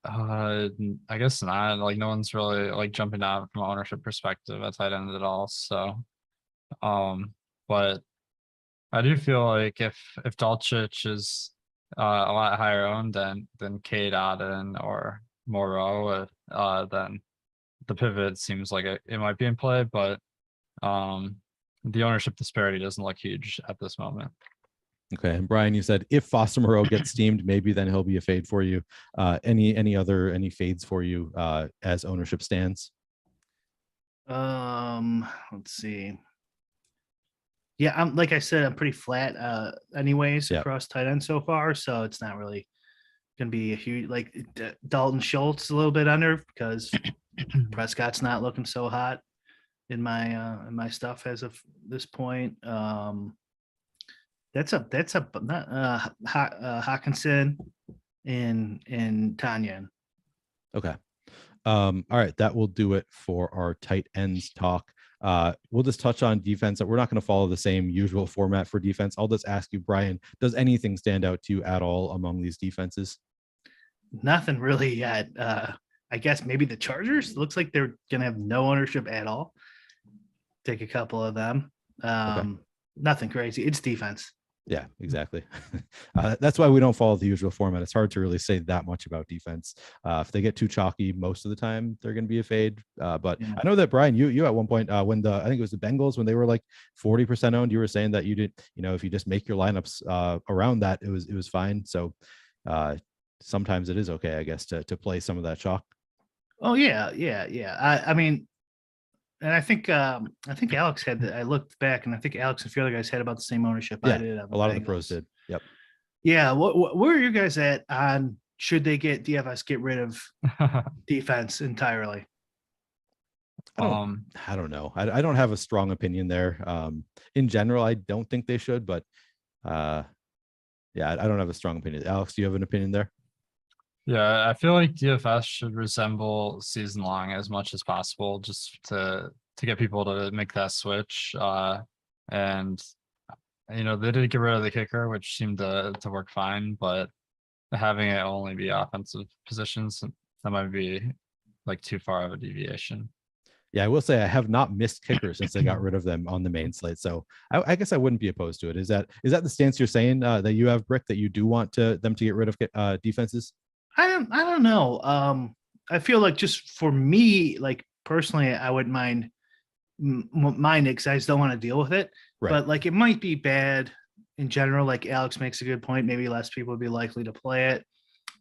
I guess not. Like no one's really like jumping out from an ownership perspective at tight end at all. So, but I do feel like if Dolchich is a lot higher owned than Cade Otton or Moreau, then the pivot seems like it might be in play. But the ownership disparity doesn't look huge at this moment. Okay, and Brian, you said if Foster Moreau gets steamed, maybe then he'll be a fade for you. Any fades for you as ownership stands? Let's see. Yeah, I'm like I said, I'm pretty flat anyways across tight end so far, so it's not really gonna be a huge like Dalton Schultz a little bit under because Prescott's not looking so hot in my stuff as of this point. That's Hawkinson and Tanyan. Okay. All right, that will do it for our tight ends talk. We'll just touch on defense. We're not going to follow the same usual format for defense. I'll just ask you, Brian, does anything stand out to you at all among these defenses? Nothing really yet. I guess maybe the Chargers. Looks like they're going to have no ownership at all. Take a couple of them. Okay. Nothing crazy. It's defense. Yeah, exactly. That's why we don't follow the usual format. It's hard to really say that much about defense. If they get too chalky most of the time, they're going to be a fade. But yeah. I know that Brian, you at one point when I think it was the Bengals when they were like 40% owned, you were saying that you did, if you just make your lineups around that, it was fine. So sometimes it is okay, I guess, to play some of that chalk. Oh yeah. I mean. And I think Alex had I looked back, and I think Alex and a few other guys had about the same ownership. Yeah, I did. A lot of the pros did. Yep. Yeah. Where are you guys at on should they get DFS get rid of defense entirely? I don't know. I don't have a strong opinion there. In general, I don't think they should, but I don't have a strong opinion. Alex, do you have an opinion there? Yeah, I feel like DFS should resemble season long as much as possible, just to get people to make that switch. And they did get rid of the kicker, which seemed to work fine, but having it only be offensive positions, that might be like too far of a deviation. Yeah, I will say I have not missed kickers since they got rid of them on the main slate. So I guess I wouldn't be opposed to it. Is that the stance you're saying that you have, Brick, that you do want them to get rid of defenses? I don't know. I feel like just for me, like personally, I wouldn't mind it because I just don't want to deal with it. Right. But like it might be bad in general. Like Alex makes a good point. Maybe less people would be likely to play it.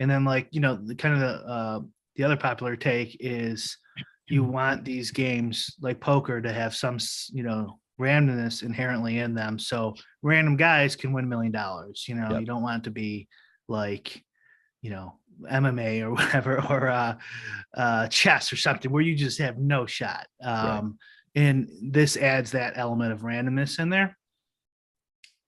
And then like the other popular take is you want these games like poker to have some, randomness inherently in them. So random guys can win $1 million. Yep. You don't want it to be like, MMA or whatever, or chess or something where you just have no shot. And this adds that element of randomness in there.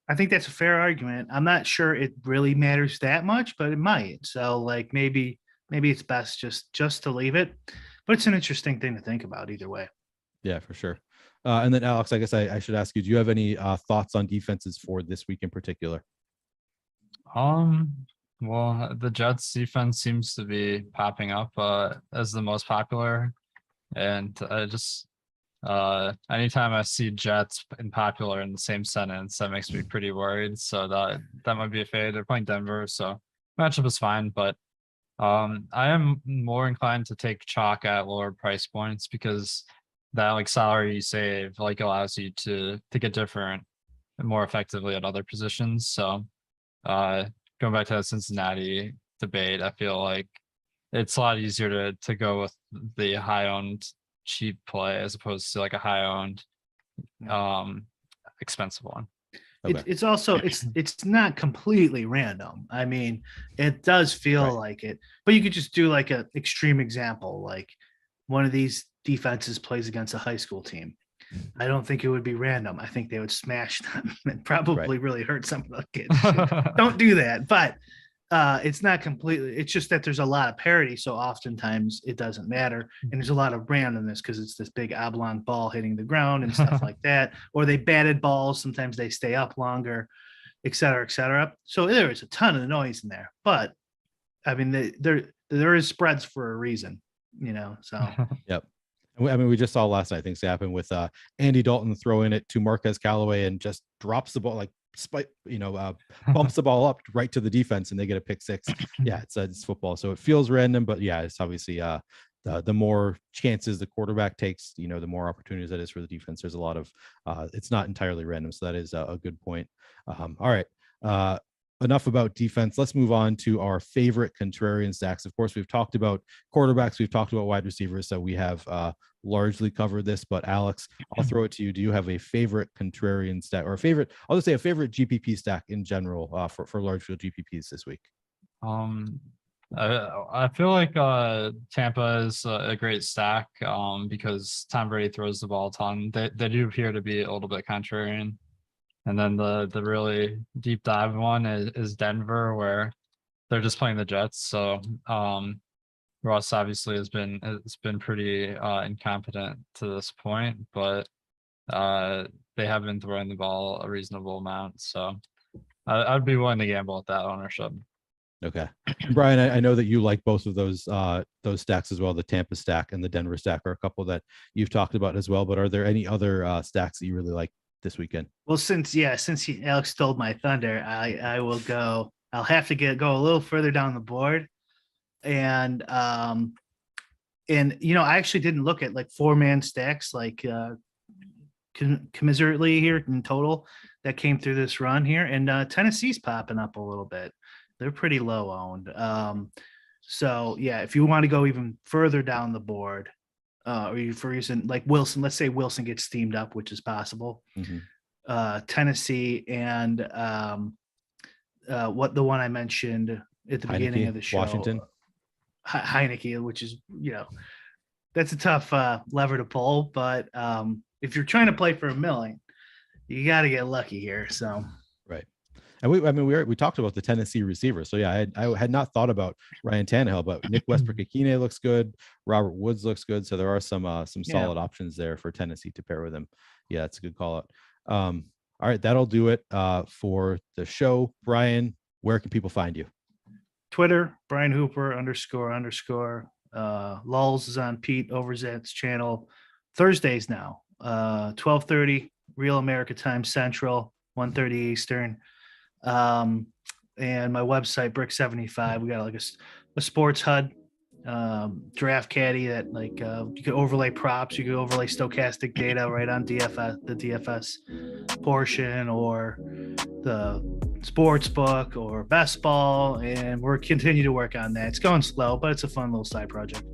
I think that's a fair argument. I'm not sure it really matters that much, but it might. So like maybe it's best just to leave it, but it's an interesting thing to think about either way. Yeah, for sure. And then Alex, I guess I should ask you, do you have any thoughts on defenses for this week in particular? Well, the Jets defense seems to be popping up as the most popular. And I just anytime I see Jets and popular in the same sentence, that makes me pretty worried. So that might be a fade. They're playing Denver, so matchup is fine, but I am more inclined to take chalk at lower price points because that like salary you save like allows you to get different and more effectively at other positions. So going back to that Cincinnati debate, I feel like it's a lot easier to go with the high owned cheap play as opposed to like a high owned expensive one. Okay. It's also it's not completely random. I mean, it does feel like it, but you could just do like an extreme example, like one of these defenses plays against a high school team. I don't think it would be random. I think they would smash them and probably really hurt some of the kids. Don't do that. But it's not completely, it's just that there's a lot of parity. So oftentimes it doesn't matter. And there's a lot of randomness because it's this big oblong ball hitting the ground and stuff like that. Or they batted balls. Sometimes they stay up longer, et cetera, et cetera. So there is a ton of noise in there. But I mean, there is spreads for a reason, so. Yep. I mean, we just saw last night things happen with Andy Dalton throwing it to Marquez Callaway and just drops the ball, like bumps the ball up right to the defense and they get a pick six. Yeah, it's football, so it feels random, but yeah, it's obviously the more chances the quarterback takes, the more opportunities that is for the defense. There's a lot of it's not entirely random, so that is a good point. All right. Enough about defense. Let's move on to our favorite contrarian stacks. Of course, we've talked about quarterbacks. We've talked about wide receivers. So we have largely covered this, but Alex, I'll throw it to you. Do you have a favorite contrarian stack or a favorite GPP stack in general for large field GPPs this week? I feel like Tampa is a great stack because Tom Brady throws the ball a ton. They do appear to be a little bit contrarian. And then the really deep dive one is Denver, where they're just playing the Jets. So Russ obviously has been pretty incompetent to this point, but they have been throwing the ball a reasonable amount. So I'd be willing to gamble at that ownership. Okay. Brian, I know that you like both of those stacks as well. The Tampa stack and the Denver stack are a couple that you've talked about as well, but are there any other stacks that you really like this weekend? Well, since Alex stole my thunder, I will go. I'll have to go a little further down the board, and I actually didn't look at like 4-man stacks like commiserately here in total that came through this run here, and Tennessee's popping up a little bit. They're pretty low owned. So yeah, if you want to go even further down the board. Or for reason like Wilson, let's say Wilson gets steamed up, which is possible. Mm-hmm. Tennessee and what the one I mentioned at the beginning of the show, Washington, Heineke, which is that's a tough lever to pull. But if you're trying to play for $1 million, you got to get lucky here. So right. And we talked about the Tennessee receiver. So yeah, I had not thought about Ryan Tannehill, but Nick Westbrook-Ikine looks good. Robert Woods looks good. So there are some solid options there for Tennessee to pair with him. Yeah, it's a good call out. All right, that'll do it for the show. Brian, where can people find you? Twitter, Brian Hooper __. Lulz is on Pete Overzet's channel Thursdays now. 12:30 Real America Time Central, 1:30 Eastern. And my website Brick75, we got like a sports HUD draft caddy that like you could overlay props, you could overlay Stokastic data right on the DFS portion, or the sports book, or best ball, and we're continue to work on that. It's going slow, but it's a fun little side project.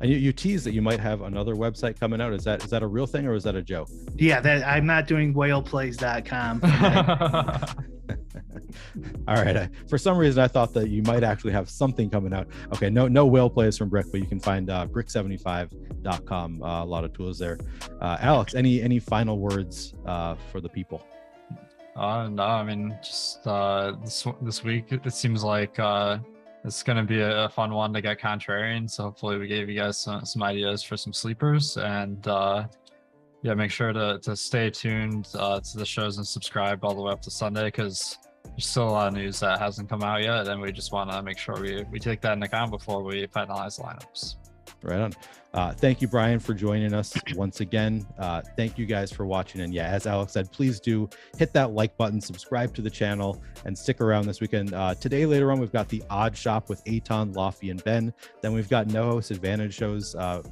And you teased that you might have another website coming out. Is that a real thing or is that a joke? Yeah, that I'm not doing whaleplays.com. All right. For some reason, I thought that you might actually have something coming out. Okay, no whale plays from Brick, but you can find brick75.com. A lot of tools there. Alex, any final words for the people? No, I mean, just this week, it seems like it's going to be a fun one to get contrarian. So hopefully we gave you guys some ideas for some sleepers. And yeah, make sure to stay tuned to the shows and subscribe all the way up to Sunday, because there's still a lot of news that hasn't come out yet. And we just want to make sure we take that into account before we finalize lineups. Right on. Thank you, Brian, for joining us once again. Thank you guys for watching. And yeah, as Alex said, please do hit that like button, subscribe to the channel, and stick around this weekend. Today, later on, we've got the Odd Shop with Aton, Lofty, and Ben. Then we've got No Host Advantage shows, an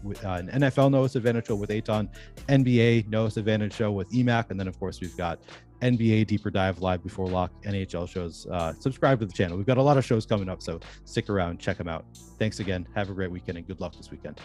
NFL No Host Advantage show with Aton, NBA No Host Advantage show with EMAC, and then, of course, we've got NBA Deeper Dive Live Before Lock, NHL shows. Subscribe to the channel. We've got a lot of shows coming up, so stick around, check them out. Thanks again. Have a great weekend, and good luck this weekend.